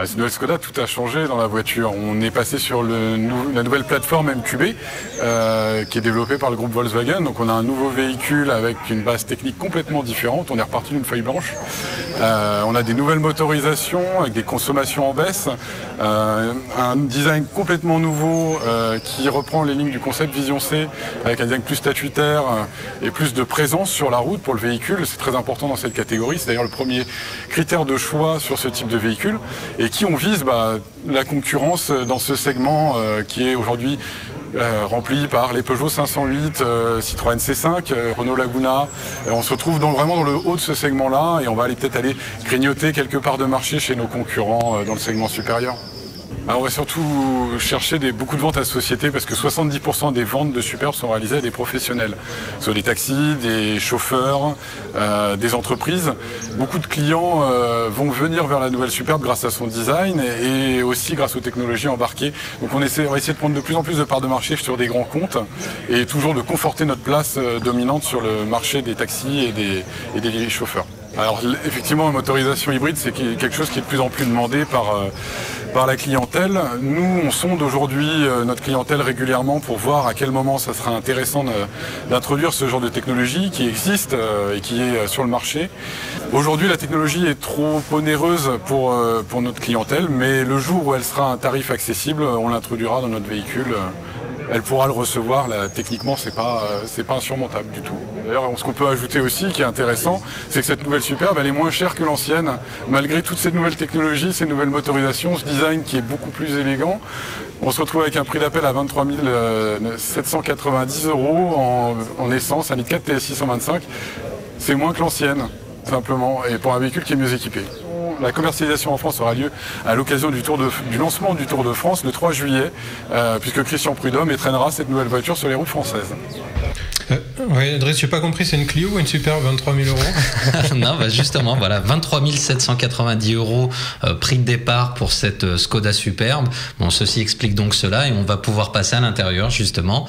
Speaker 9: Cette nouvelle Skoda, tout a changé dans la voiture. On est passé sur la nouvelle plateforme MQB qui est développée par le groupe Volkswagen. Donc on a un nouveau véhicule avec une base technique complètement différente. On est reparti d'une feuille blanche. On a des nouvelles motorisations avec des consommations en baisse. Un design complètement nouveau qui reprend les lignes du concept Vision C avec un design plus statutaire et plus de présence sur la route pour le véhicule. C'est très important dans cette catégorie. C'est d'ailleurs le premier critère de choix sur ce type de véhicule. Et qui on vise la concurrence dans ce segment qui est aujourd'hui rempli par les Peugeot 508, Citroën C5, Renault Laguna. On se retrouve vraiment dans le haut de ce segment-là et on va peut-être aller grignoter quelques parts de marché chez nos concurrents dans le segment supérieur. Alors on va surtout chercher beaucoup de ventes à société parce que 70% des ventes de Superbe sont réalisées à des professionnels. Soit des taxis, des chauffeurs, des entreprises. Beaucoup de clients vont venir vers la nouvelle Superbe grâce à son design et aussi grâce aux technologies embarquées. Donc on va essayer de prendre de plus en plus de parts de marché sur des grands comptes et toujours de conforter notre place dominante sur le marché des taxis et des chauffeurs. Alors effectivement, la motorisation hybride, c'est quelque chose qui est de plus en plus demandé par la clientèle. Nous, on sonde aujourd'hui notre clientèle régulièrement pour voir à quel moment ça sera intéressant d'introduire ce genre de technologie qui existe et qui est sur le marché. Aujourd'hui, la technologie est trop onéreuse pour notre clientèle, mais le jour où elle sera à un tarif accessible, on l'introduira dans notre véhicule. Elle pourra le recevoir. Là, techniquement, c'est pas insurmontable du tout. D'ailleurs, ce qu'on peut ajouter aussi, qui est intéressant, c'est que cette nouvelle Superbe, elle est moins chère que l'ancienne, malgré toutes ces nouvelles technologies, ces nouvelles motorisations, ce design qui est beaucoup plus élégant. On se retrouve avec un prix d'appel à 23 790 € en essence, 1,4 litre TSI 125. C'est moins que l'ancienne, simplement, et pour un véhicule qui est mieux équipé. La commercialisation en France aura lieu à l'occasion du lancement du Tour de France le 3 juillet, puisque Christian Prudhomme étraînera cette nouvelle voiture sur les routes françaises.
Speaker 1: Oui, Driss, j'ai pas compris, c'est une Clio ou une Superbe 23 000 €?
Speaker 2: Non, justement, voilà, 23 790 € prix de départ pour cette Skoda Superbe. Bon, ceci explique donc cela et on va pouvoir passer à l'intérieur, justement.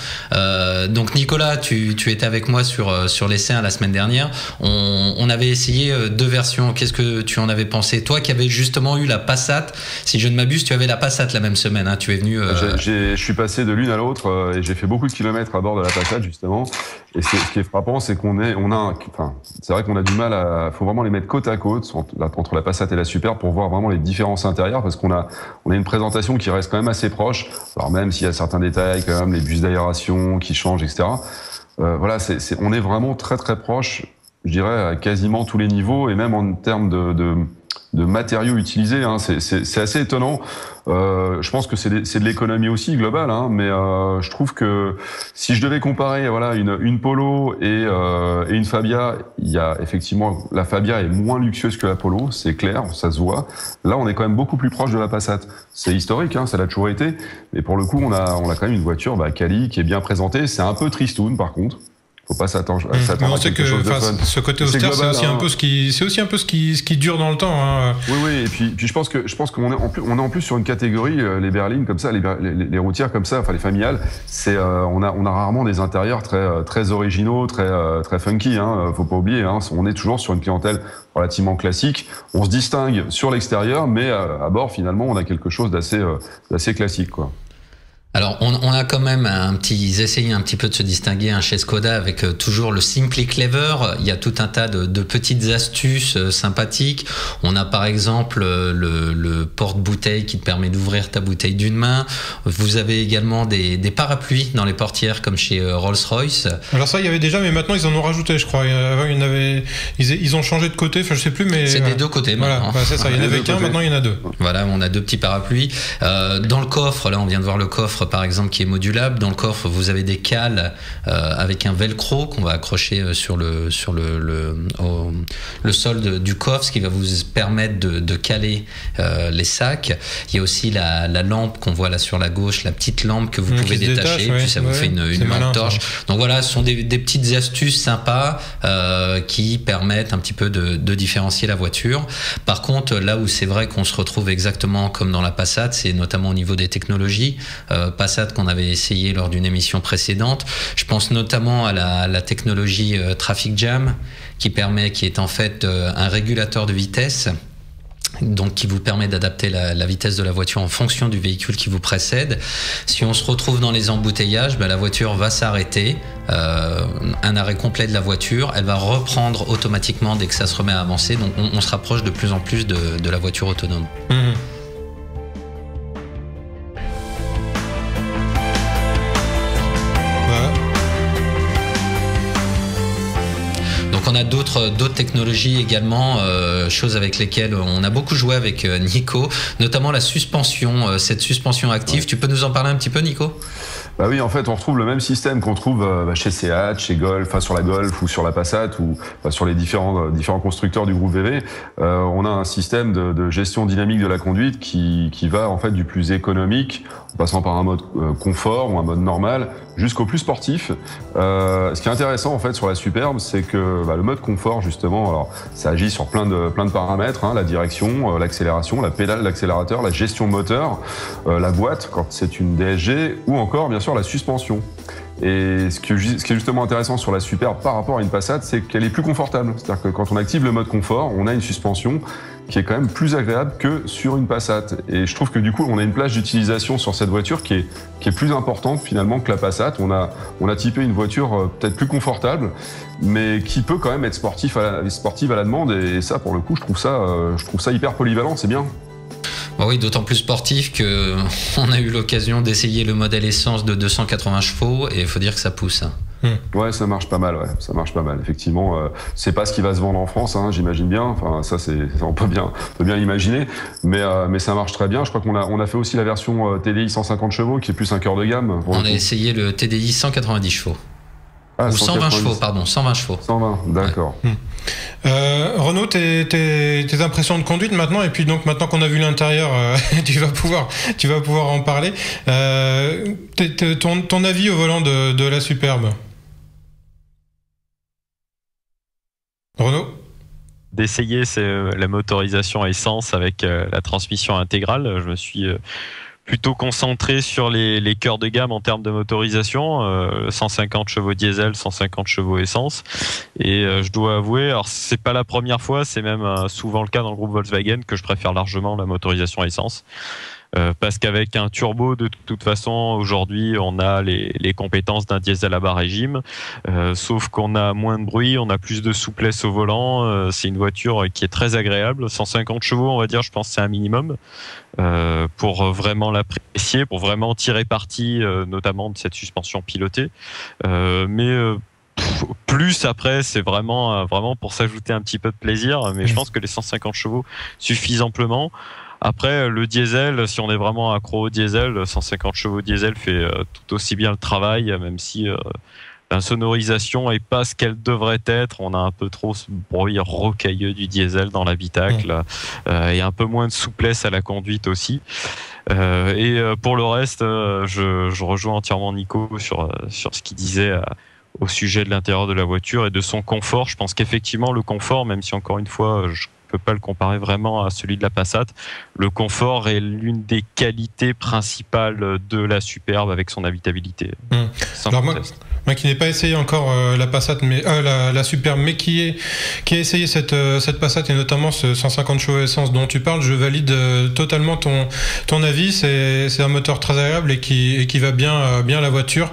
Speaker 2: Donc, Nicolas, tu étais avec moi sur l'essai la semaine dernière. On avait essayé deux versions. Qu'est-ce que tu en avais pensé? Toi qui avais justement eu la Passat, si je ne m'abuse, tu avais la Passat la même semaine, hein, tu es venu...
Speaker 6: Je suis passé de l'une à l'autre et j'ai fait beaucoup de kilomètres à bord de la Passat, justement. Et ce qui est frappant, c'est c'est vrai qu'on a du mal faut vraiment les mettre côte à côte entre la Passat et la Superbe pour voir vraiment les différences intérieures, parce qu'on a une présentation qui reste quand même assez proche. Alors même s'il y a certains détails, quand même, les bus d'aération qui changent, etc. Voilà, on est vraiment très très proche, je dirais, à quasiment tous les niveaux et même en termes de matériaux utilisés, hein. C'est assez étonnant. Je pense que c'est de l'économie aussi globale, hein, mais je trouve que si je devais comparer, voilà, une Polo et une Fabia, il y a effectivement, la Fabia est moins luxueuse que la Polo, c'est clair, ça se voit. Là, on est quand même beaucoup plus proche de la Passat. C'est historique, hein, ça l'a toujours été, mais pour le coup, on a quand même une voiture quali qui est bien présentée. C'est un peu tristoun, par contre. Faut pas s'attendre à quelque chose de fun.
Speaker 1: Ce côté austère, c'est aussi un peu ce qui dure dans le temps, hein.
Speaker 6: Oui, et puis je pense qu'on est en plus sur une catégorie, les berlines comme ça, les routières comme ça, enfin les familiales, on a rarement des intérieurs très originaux, très funky, hein. Faut pas oublier, hein, on est toujours sur une clientèle relativement classique. On se distingue sur l'extérieur, mais à bord finalement on a quelque chose d'assez classique, quoi.
Speaker 2: Alors, on a quand même essayé un petit peu de se distinguer chez Skoda avec toujours le Simply Clever. Il y a tout un tas de petites astuces sympathiques. On a par exemple le porte-bouteille qui te permet d'ouvrir ta bouteille d'une main. Vous avez également des parapluies dans les portières comme chez Rolls-Royce.
Speaker 1: Alors ça, il y avait déjà, mais maintenant ils en ont rajouté, je crois. Avant, il y en avait, ils ont changé de côté, enfin je sais plus, mais...
Speaker 2: C'est des deux côtés maintenant.
Speaker 1: Voilà, c'est ça, il y en avait qu'un, maintenant il y en a deux.
Speaker 2: Voilà, on a deux petits parapluies. Dans le coffre, là on vient de voir le coffre par exemple qui est modulable. Dans le coffre, vous avez des cales avec un velcro qu'on va accrocher sur le sol du coffre, ce qui va vous permettre de caler les sacs. Il y a aussi la lampe qu'on voit là sur la gauche, la petite lampe que vous pouvez détacher, puis ça vous fait une lampe torche. Donc voilà, ce sont des petites astuces sympas qui permettent un petit peu de différencier la voiture. Par contre, là où c'est vrai qu'on se retrouve exactement comme dans la Passat, c'est notamment au niveau des technologies. Passat qu'on avait essayé lors d'une émission précédente. Je pense notamment à la technologie Traffic Jam qui est en fait un régulateur de vitesse, donc qui vous permet d'adapter la vitesse de la voiture en fonction du véhicule qui vous précède. Si on se retrouve dans les embouteillages, la voiture va s'arrêter, un arrêt complet de la voiture, elle va reprendre automatiquement dès que ça se remet à avancer, donc on se rapproche de plus en plus de la voiture autonome. On a d'autres technologies également, choses avec lesquelles on a beaucoup joué avec Nico, notamment la suspension, cette suspension active. Ouais. Tu peux nous en parler un petit peu, Nico ?
Speaker 6: Bah oui, en fait, on retrouve le même système qu'on trouve chez Seat, chez Golf, enfin sur la Golf ou sur la Passat ou sur les différents constructeurs du groupe VW. On a un système de gestion dynamique de la conduite qui va en fait du plus économique, en passant par un mode confort ou un mode normal, jusqu'au plus sportif. Ce qui est intéressant en fait sur la Superbe, c'est que le mode confort justement, alors ça agit sur plein de paramètres, la direction, l'accélération, la pédale, l'accélérateur, la gestion moteur, la boîte quand c'est une DSG ou encore bien sûr la suspension. Et ce qui est justement intéressant sur la Superbe par rapport à une Passat, c'est qu'elle est plus confortable. C'est-à-dire que quand on active le mode confort, on a une suspension qui est quand même plus agréable que sur une Passat. Et je trouve que du coup, on a une plage d'utilisation sur cette voiture qui est plus importante finalement que la Passat. On a typé une voiture peut-être plus confortable, mais qui peut quand même être sportive à la demande. Et ça, pour le coup, je trouve ça hyper polyvalent. C'est bien.
Speaker 2: Oui, d'autant plus sportif qu'on a eu l'occasion d'essayer le modèle essence de 280 chevaux et il faut dire que ça pousse.
Speaker 6: Ouais, ça marche pas mal, effectivement. C'est pas ce qui va se vendre en France, j'imagine bien. Enfin, ça, on peut bien l'imaginer, mais ça marche très bien. Je crois qu'on a fait aussi la version TDI 150 chevaux qui est plus un cœur de gamme.
Speaker 2: On a essayé le TDI 190 chevaux. Ou 120 chevaux, pardon, 120 chevaux.
Speaker 6: 120, d'accord.
Speaker 2: Ouais.
Speaker 1: Renaud, tes impressions de conduite maintenant, et puis donc maintenant qu'on a vu l'intérieur, tu vas pouvoir en parler. Ton avis au volant de la Superbe, Renaud ?
Speaker 4: D'essayer la motorisation à essence avec la transmission intégrale. Je me suis plutôt concentré sur les cœurs de gamme en termes de motorisation, 150 chevaux diesel, 150 chevaux essence. Et je dois avouer, alors c'est pas la première fois, c'est même souvent le cas dans le groupe Volkswagen que je préfère largement la motorisation à essence. Parce qu'avec un turbo, de toute façon, aujourd'hui, on a les compétences d'un diesel à bas régime, sauf qu'on a moins de bruit, on a plus de souplesse au volant. C'est une voiture qui est très agréable. 150 chevaux, on va dire, je pense que c'est un minimum pour vraiment l'apprécier, pour vraiment tirer parti, notamment de cette suspension pilotée. Plus après, c'est vraiment pour s'ajouter un petit peu de plaisir. Mais je pense que les 150 chevaux suffisent amplement. Après, le diesel, si on est vraiment accro au diesel, 150 chevaux diesel fait tout aussi bien le travail, même si la sonorisation est pas ce qu'elle devrait être. On a un peu trop ce bruit rocailleux du diesel dans l'habitacle et un peu moins de souplesse à la conduite aussi. Et pour le reste, je rejoins entièrement Nico sur ce qu'il disait au sujet de l'intérieur de la voiture et de son confort. Je pense qu'effectivement, le confort, même si encore une fois, je peut pas le comparer vraiment à celui de la Passat. Le confort est l'une des qualités principales de la Superbe avec son habitabilité.
Speaker 1: Alors moi qui n'ai pas essayé encore la Passat, mais la Superbe, mais qui a essayé cette Passat et notamment ce 150 chevaux essence dont tu parles, je valide totalement ton avis. C'est un moteur très agréable et qui va bien la voiture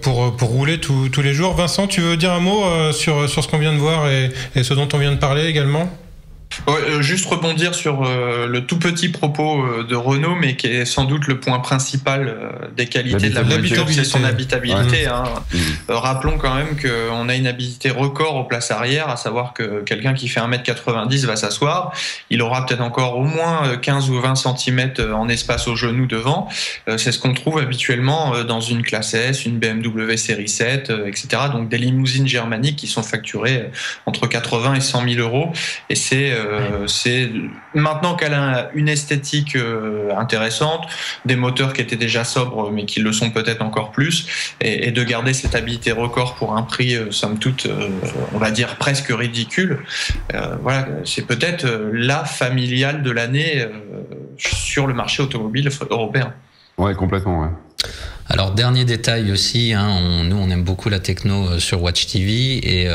Speaker 1: pour rouler tous les jours. Vincent, tu veux dire un mot sur ce qu'on vient de voir et ce dont on vient de parler également?
Speaker 5: Ouais, juste rebondir sur le tout petit propos de Renault, mais qui est sans doute le point principal des qualités de la voiture, c'est son habitabilité. Ouais. Rappelons quand même qu'on a une habitabilité record aux places arrière, à savoir que quelqu'un qui fait 1m90 va s'asseoir, il aura peut-être encore au moins 15 ou 20 cm en espace au genou devant. C'est ce qu'on trouve habituellement dans une classe S, une BMW série 7, etc. Donc des limousines germaniques qui sont facturées entre 80 et 100 000 euros. Et c'est maintenant qu'elle a une esthétique intéressante, des moteurs qui étaient déjà sobres mais qui le sont peut-être encore plus, et de garder cette habitabilité record pour un prix somme toute on va dire presque ridicule, voilà, c'est peut-être la familiale de l'année sur le marché automobile européen.
Speaker 6: Ouais, complètement, ouais.
Speaker 2: Alors, dernier détail aussi, nous on aime beaucoup la techno sur Watch TV et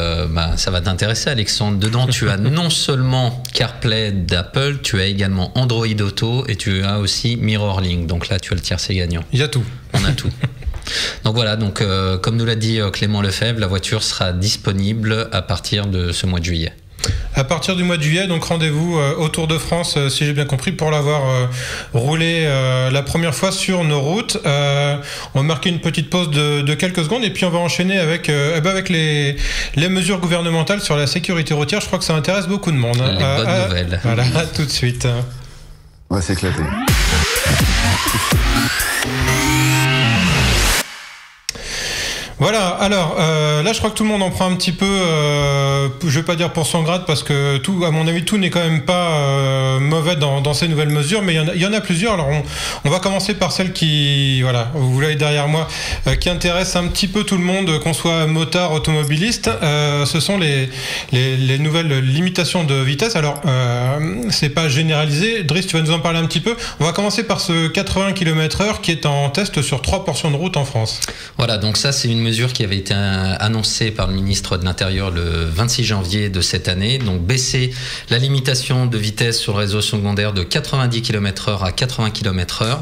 Speaker 2: ça va t'intéresser, Alexandre. Dedans, tu as non seulement CarPlay d'Apple, tu as également Android Auto et tu as aussi MirrorLink. Donc là, tu as le tiercé gagnant.
Speaker 1: Il y a tout.
Speaker 2: On a tout. Donc voilà, comme nous l'a dit Clément Lefebvre, la voiture sera disponible à partir de ce mois de juillet.
Speaker 1: À partir du mois de juillet, donc rendez-vous au Tour de France, si j'ai bien compris, pour l'avoir roulé la première fois sur nos routes. On va marquer une petite pause de quelques secondes et puis on va enchaîner avec les mesures gouvernementales sur la sécurité routière. Je crois que ça intéresse beaucoup de monde.
Speaker 2: Les bonnes nouvelles.
Speaker 1: Voilà, à tout de suite.
Speaker 6: On va s'éclater.
Speaker 1: Voilà, alors là je crois que tout le monde en prend un petit peu, je vais pas dire pour son grade parce que tout, à mon avis, tout n'est quand même pas mauvais dans ces nouvelles mesures, mais il y en a plusieurs. Alors on va commencer par celle qui, voilà, vous l'avez derrière moi, qui intéresse un petit peu tout le monde, qu'on soit motard, automobiliste. Ce sont les nouvelles limitations de vitesse. Alors c'est pas généralisé. Driss, tu vas nous en parler un petit peu. On va commencer par ce 80 km/h qui est en test sur 3 portions de route en France.
Speaker 2: Voilà, donc ça c'est une mesure qui avait été annoncée par le ministre de l'Intérieur le 26 janvier de cette année. Donc baisser la limitation de vitesse sur le réseau secondaire de 90 km/h à 80 km/h.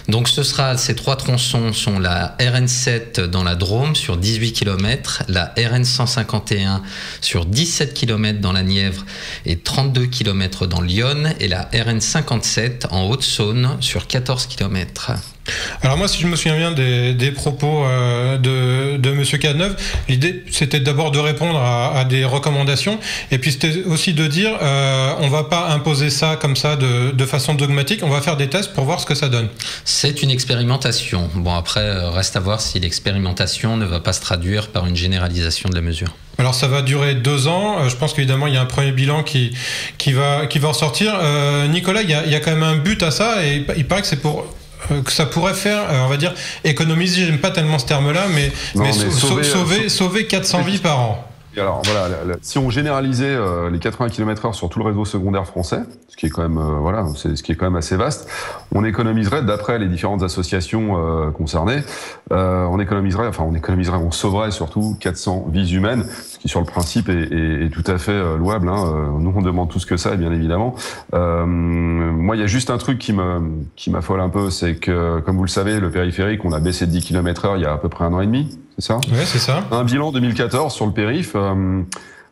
Speaker 2: Donc ces 3 tronçons sont la RN7 dans la Drôme sur 18 km, la RN151 sur 17 km dans la Nièvre et 32 km dans l'Yonne, et la RN57 en Haute-Saône sur 14 km.
Speaker 1: Alors moi, si je me souviens bien des propos de Monsieur Cazeneuve, l'idée c'était d'abord de répondre à des recommandations, et puis c'était aussi de dire on va pas imposer ça comme ça de façon dogmatique, on va faire des tests pour voir ce que ça donne.
Speaker 2: C'est une expérimentation. Bon, après reste à voir si l'expérimentation ne va pas se traduire par une généralisation de la mesure.
Speaker 1: Alors ça va durer 2 ans. Je pense qu'évidemment il y a un premier bilan qui va en sortir. Nicolas, il y a quand même un but à ça, et il paraît que c'est pour que ça pourrait faire, on va dire, économiser, j'aime pas tellement ce terme-là, mais sauver 400 vies par an.
Speaker 6: Et alors voilà, si on généralisait les 80 km/h sur tout le réseau secondaire français, ce qui est quand même ce qui est quand même assez vaste, on économiserait, d'après les différentes associations concernées, on sauverait surtout 400 vies humaines, ce qui sur le principe est tout à fait louable. Nous on demande tout ce que ça, bien évidemment. Moi il y a juste un truc qui m'affole un peu, c'est que comme vous le savez, le périphérique, on a baissé de 10 km/h il y a à peu près 1 an et demi. C'est ça ?
Speaker 1: Ouais, c'est ça.
Speaker 6: Un bilan 2014 sur le périph'.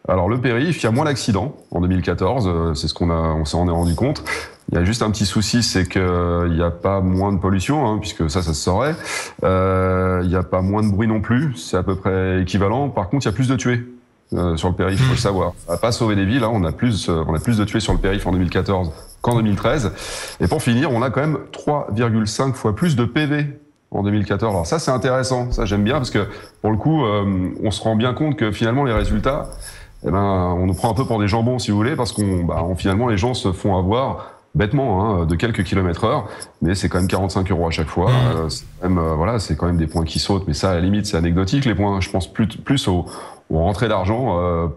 Speaker 6: Alors le périph', il y a moins d'accidents en 2014, c'est ce on s'en est rendu compte. Il y a juste un petit souci, c'est qu'il n'y a pas moins de pollution, puisque ça se saurait. Il n'y a pas moins de bruit non plus, c'est à peu près équivalent. Par contre, il y a plus de tués sur le périph', faut le savoir. Ça n'a pas sauvé des vies, on a plus de tués sur le périph' en 2014 qu'en 2013. Et pour finir, on a quand même 3,5 fois plus de PV en 2014. Alors ça, c'est intéressant. Ça, j'aime bien parce que, pour le coup, on se rend bien compte que finalement, les résultats, on nous prend un peu pour des jambons, si vous voulez, parce finalement, les gens se font avoir bêtement, de quelques km/h, mais c'est quand même 45 € à chaque fois. C'est quand même des points qui sautent, mais ça, à la limite, c'est anecdotique. Les points, je pense plus aux rentrées d'argent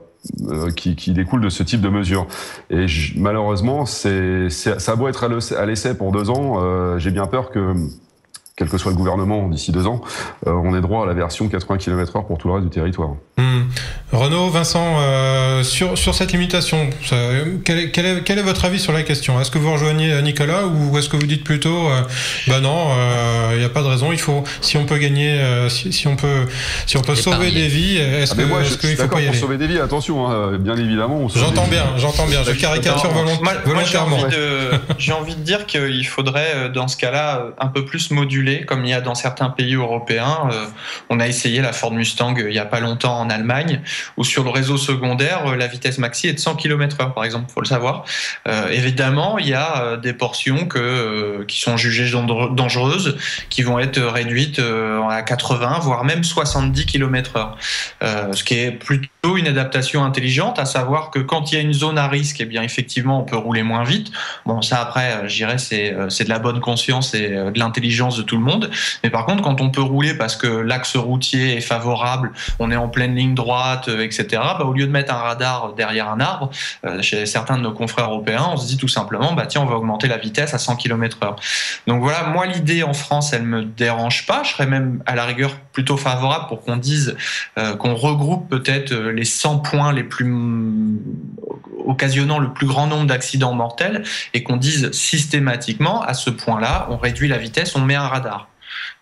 Speaker 6: qui découlent de ce type de mesures. Et malheureusement, ça a beau être à l'essai pour 2 ans, j'ai bien peur que, quel que soit le gouvernement d'ici 2 ans, on ait droit à la version 80 km/h pour tout le reste du territoire.
Speaker 1: Renaud, Vincent, sur cette limitation, quel est votre avis sur la question? Est-ce que vous rejoignez Nicolas ou est-ce que vous dites plutôt non, il n'y a pas de raison, il faut, si on peut gagner, si on peut sauver des vies, est-ce qu'il faut pas y aller?
Speaker 6: Pour sauver des vies, attention, bien évidemment.
Speaker 1: J'entends bien, je caricature volontairement.
Speaker 5: J'ai envie de dire qu'il faudrait, dans ce cas-là, un peu plus moduler, comme il y a dans certains pays européens. On a essayé la Ford Mustang il n'y a pas longtemps en Allemagne, où sur le réseau secondaire, la vitesse maxi est de 100 km/h, par exemple, il faut le savoir. Évidemment, il y a des portions qui sont jugées dangereuses, qui vont être réduites à 80, voire même 70 km/h. Ce qui est plutôt une adaptation intelligente, à savoir que quand il y a une zone à risque, eh bien, effectivement, on peut rouler moins vite. Bon, ça, après, je dirais, c'est de la bonne conscience et de l'intelligence de tout le monde. Mais par contre, quand on peut rouler parce que l'axe routier est favorable, on est en pleine ligne droite, etc., au lieu de mettre un radar derrière un arbre, chez certains de nos confrères européens, on se dit tout simplement, tiens, on va augmenter la vitesse à 100 km/h. Donc voilà, moi, l'idée en France, elle me dérange pas. Je serais même, à la rigueur, plutôt favorable pour qu'on dise qu'on regroupe peut-être les 100 points les plus occasionnant le plus grand nombre d'accidents mortels et qu'on dise systématiquement, à ce point-là, on réduit la vitesse, on met un radar.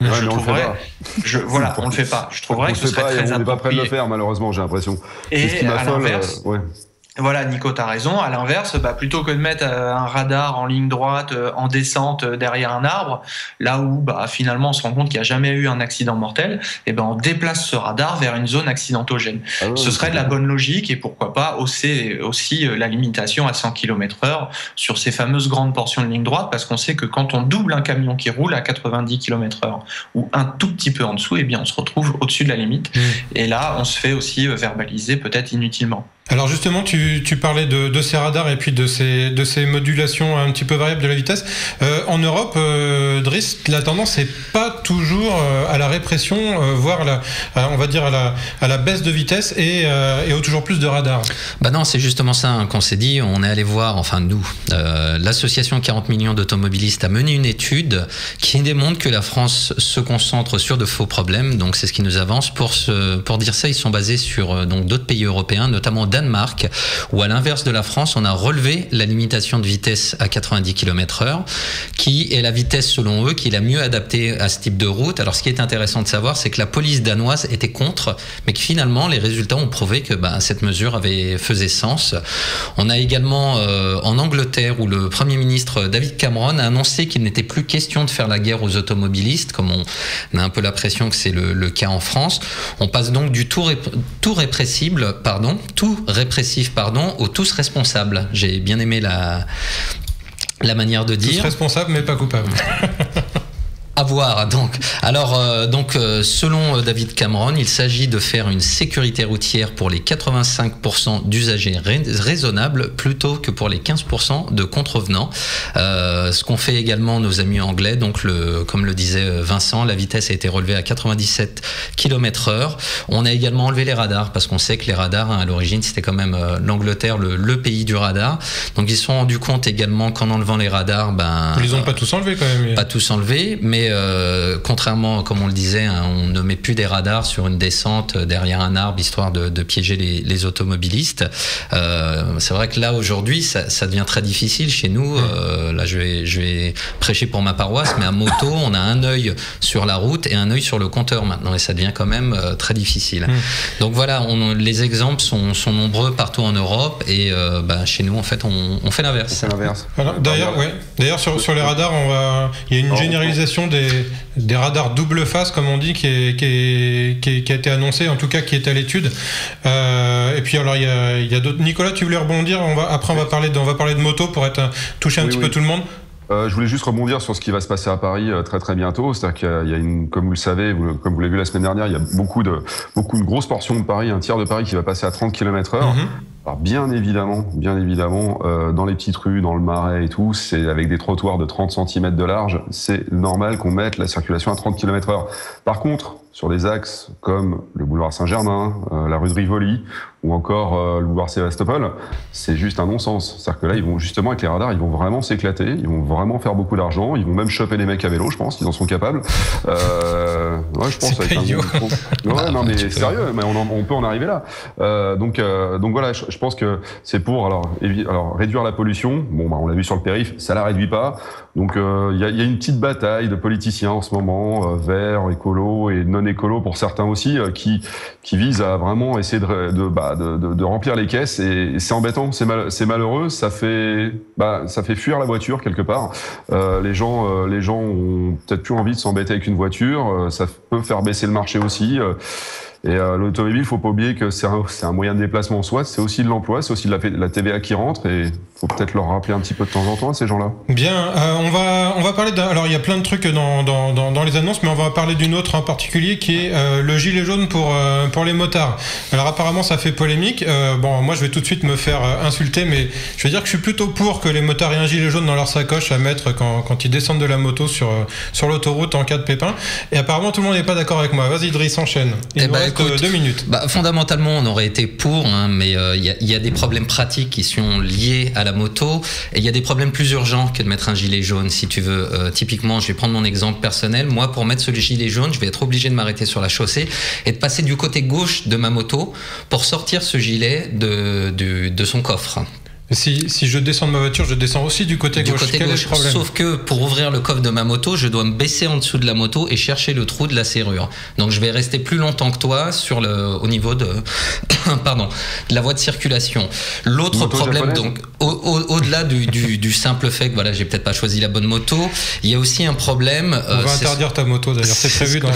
Speaker 6: On le fait pas.
Speaker 5: Je trouverais que ce serait très approprié.
Speaker 6: On n'est pas prêt de le faire, malheureusement, j'ai l'impression.
Speaker 5: Et à l'inverse, voilà, Nico, t'as raison. À l'inverse, plutôt que de mettre un radar en ligne droite, en descente derrière un arbre, là où finalement on se rend compte qu'il n'y a jamais eu un accident mortel, on déplace ce radar vers une zone accidentogène. Ce serait de la bonne logique et pourquoi pas hausser aussi la limitation à 100 km/h sur ces fameuses grandes portions de ligne droite, parce qu'on sait que quand on double un camion qui roule à 90 km/h ou un tout petit peu en dessous, on se retrouve au-dessus de la limite. Et là, on se fait aussi verbaliser peut-être inutilement.
Speaker 1: Alors justement, tu parlais de ces radars et puis de ces modulations un petit peu variables de la vitesse. En Europe, Driss, la tendance n'est pas toujours à la répression, voire on va dire à la baisse de vitesse et au toujours plus de radars.
Speaker 2: Non, c'est justement ça qu'on s'est dit. On est allé voir, enfin nous, l'association 40 millions d'automobilistes a mené une étude qui démontre que la France se concentre sur de faux problèmes. Donc c'est ce qui nous avance. Pour dire ça, ils sont basés sur d'autres pays européens, notamment Danemark, où à l'inverse de la France, on a relevé la limitation de vitesse à 90 km/h, qui est la vitesse selon eux qui est la mieux adaptée à ce type de route. Alors ce qui est intéressant de savoir, c'est que la police danoise était contre, mais que finalement les résultats ont prouvé que cette mesure faisait sens. On a également en Angleterre, où le Premier ministre David Cameron a annoncé qu'il n'était plus question de faire la guerre aux automobilistes, comme on a un peu l'impression que c'est le cas en France. On passe donc du tout répressif, aux tous responsables. J'ai bien aimé la manière de dire.
Speaker 1: Tous responsables mais pas coupables.
Speaker 2: À voir, donc. Alors, selon David Cameron, il s'agit de faire une sécurité routière pour les 85% d'usagers raisonnables plutôt que pour les 15% de contrevenants. Ce qu'ont fait également nos amis anglais, donc comme le disait Vincent, la vitesse a été relevée à 97 km/h. On a également enlevé les radars parce qu'on sait que les radars, à l'origine, c'était quand même l'Angleterre, le pays du radar. Donc, ils se sont rendus compte également qu'en enlevant les radars,
Speaker 1: ils les ont pas tous enlevés quand même.
Speaker 2: Pas tous enlevés, mais contrairement, comme on le disait, on ne met plus des radars sur une descente derrière un arbre histoire de piéger les automobilistes. C'est vrai que là aujourd'hui ça devient très difficile chez nous. Là je vais prêcher pour ma paroisse, mais à moto on a un œil sur la route et un œil sur le compteur maintenant et ça devient quand même très difficile. Donc voilà, les exemples sont nombreux partout en Europe et chez nous en fait on fait l'inverse.
Speaker 1: D'ailleurs sur les radars il y a une généralisation des radars double face comme on dit qui a été annoncé, en tout cas qui est à l'étude. Et puis alors il y a d'autres. Nicolas, tu voulais rebondir? On va parler de moto pour toucher un petit peu tout le monde.
Speaker 6: Je voulais juste rebondir sur ce qui va se passer à Paris très très bientôt. C'est-à-dire qu'il y a comme vous le savez, comme vous l'avez vu la semaine dernière, il y a une grosse portion de Paris, un tiers de Paris qui va passer à 30 km/h. Alors bien évidemment, dans les petites rues, dans le Marais et tout, c'est avec des trottoirs de 30 cm de large, c'est normal qu'on mette la circulation à 30 km/h. Par contre, sur des axes comme le boulevard Saint-Germain, la rue de Rivoli ou encore le boulevard Sébastopol, c'est juste un non-sens. C'est-à-dire que là, ils vont justement, avec les radars, ils vont vraiment s'éclater, ils vont vraiment faire beaucoup d'argent, ils vont même choper les mecs à vélo, je pense, ils en sont capables. Ouais, je pense.
Speaker 1: C'est pas idiot.
Speaker 6: Ouais, non, mais sérieux, mais on peut en arriver là. Donc voilà, je pense que c'est pour alors réduire la pollution. Bon, bah, on l'a vu sur le périph', ça la réduit pas. Donc il y a une petite bataille de politiciens en ce moment, verts, écolos et non écolos pour certains aussi, qui visent à vraiment essayer de remplir les caisses, et c'est embêtant, c'est malheureux, ça fait fuir la voiture quelque part. Les gens ont peut-être plus envie de s'embêter avec une voiture, ça peut faire baisser le marché aussi. Et l'automobile, faut pas oublier que c'est un moyen de déplacement en soi, c'est aussi de l'emploi, c'est aussi de la TVA qui rentre, et faut peut-être leur rappeler un petit peu de temps en temps à ces gens-là.
Speaker 1: Bien, on va parler alors il y a plein de trucs dans les annonces, mais on va parler d'une autre en particulier qui est le gilet jaune pour les motards. Alors apparemment ça fait polémique. Bon, moi je vais tout de suite me faire insulter, mais je veux dire que je suis plutôt pour que les motards aient un gilet jaune dans leur sacoche à mettre quand ils descendent de la moto sur l'autoroute en cas de pépin. Et apparemment tout le monde n'est pas d'accord avec moi. Vas-y Driss, enchaîne. Écoute, 2 minutes.
Speaker 2: Fondamentalement, on aurait été pour, mais il y a des problèmes pratiques qui sont liés à la moto, et il y a des problèmes plus urgents que de mettre un gilet jaune, si tu veux. Typiquement, je vais prendre mon exemple personnel. Moi, pour mettre ce gilet jaune, je vais être obligé de m'arrêter sur la chaussée et de passer du côté gauche de ma moto pour sortir ce gilet de son coffre.
Speaker 1: Si je descends de ma voiture, je descends aussi du côté gauche. Quel est le problème ?
Speaker 2: Sauf que pour ouvrir le coffre de ma moto, je dois me baisser en dessous de la moto et chercher le trou de la serrure. Donc je vais rester plus longtemps que toi au niveau de de la voie de circulation. L'autre problème, donc au-delà du simple fait que voilà, j'ai peut-être pas choisi la bonne moto, il y a aussi un problème.
Speaker 1: On va interdire ta moto d'ailleurs, c'est prévu dans.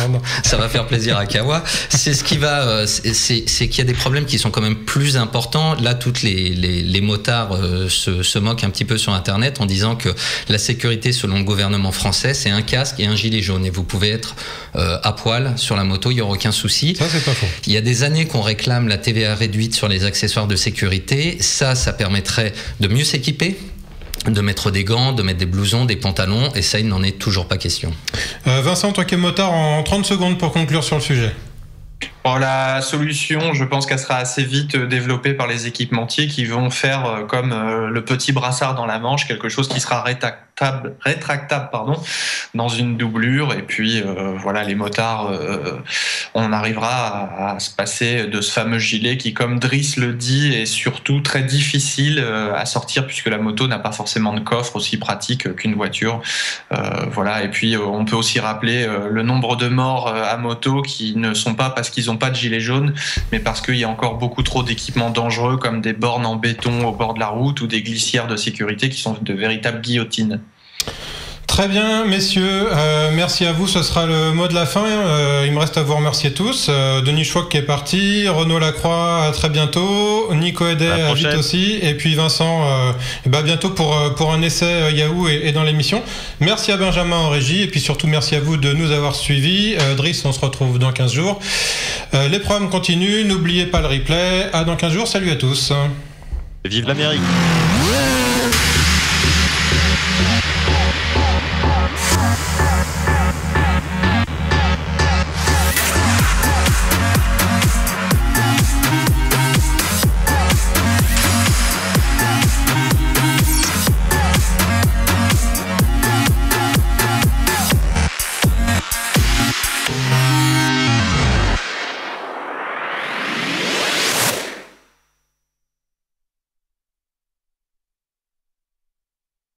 Speaker 2: Ça va faire plaisir à Kawa. C'est ce qui va, c'est qu'il y a des problèmes qui sont quand même plus importants. Là, toutes les motards se moquent un petit peu sur Internet en disant que la sécurité, selon le gouvernement français, c'est un casque et un gilet jaune. Et vous pouvez être à poil sur la moto, il n'y aura aucun souci.
Speaker 1: Ça, c'est pas faux.
Speaker 2: Il y a des années qu'on réclame la TVA réduite sur les accessoires de sécurité. Ça permettrait de mieux s'équiper, de mettre des gants, de mettre des blousons, des pantalons, et ça, il n'en est toujours pas question.
Speaker 1: Vincent, toi qui es motard, en 30 secondes pour conclure sur le sujet.
Speaker 5: Bon, la solution, je pense qu'elle sera assez vite développée par les équipementiers qui vont faire comme le petit brassard dans la manche, quelque chose qui sera rétractable dans une doublure, et puis voilà, les motards, on arrivera à se passer de ce fameux gilet qui, comme Driss le dit, est surtout très difficile à sortir puisque la moto n'a pas forcément de coffre aussi pratique qu'une voiture. Voilà, et puis on peut aussi rappeler le nombre de morts à moto qui ne sont pas parce qu'ils n'ont pas de gilet jaune, mais parce qu'il y a encore beaucoup trop d'équipements dangereux comme des bornes en béton au bord de la route ou des glissières de sécurité qui sont de véritables guillotines.
Speaker 1: Très bien, messieurs, merci à vous, ce sera le mot de la fin. Il me reste à vous remercier tous. Denis Chouac qui est parti, Renaud Lacroix, à très bientôt, Nico Edet, à vite aussi, et puis Vincent, bientôt pour un essai Yahoo et dans l'émission. Merci à Benjamin en régie, et puis surtout merci à vous de nous avoir suivis. Driss, on se retrouve dans 15 jours. Les programmes continuent, n'oubliez pas le replay. À dans 15 jours, salut à tous.
Speaker 4: Vive l'Amérique!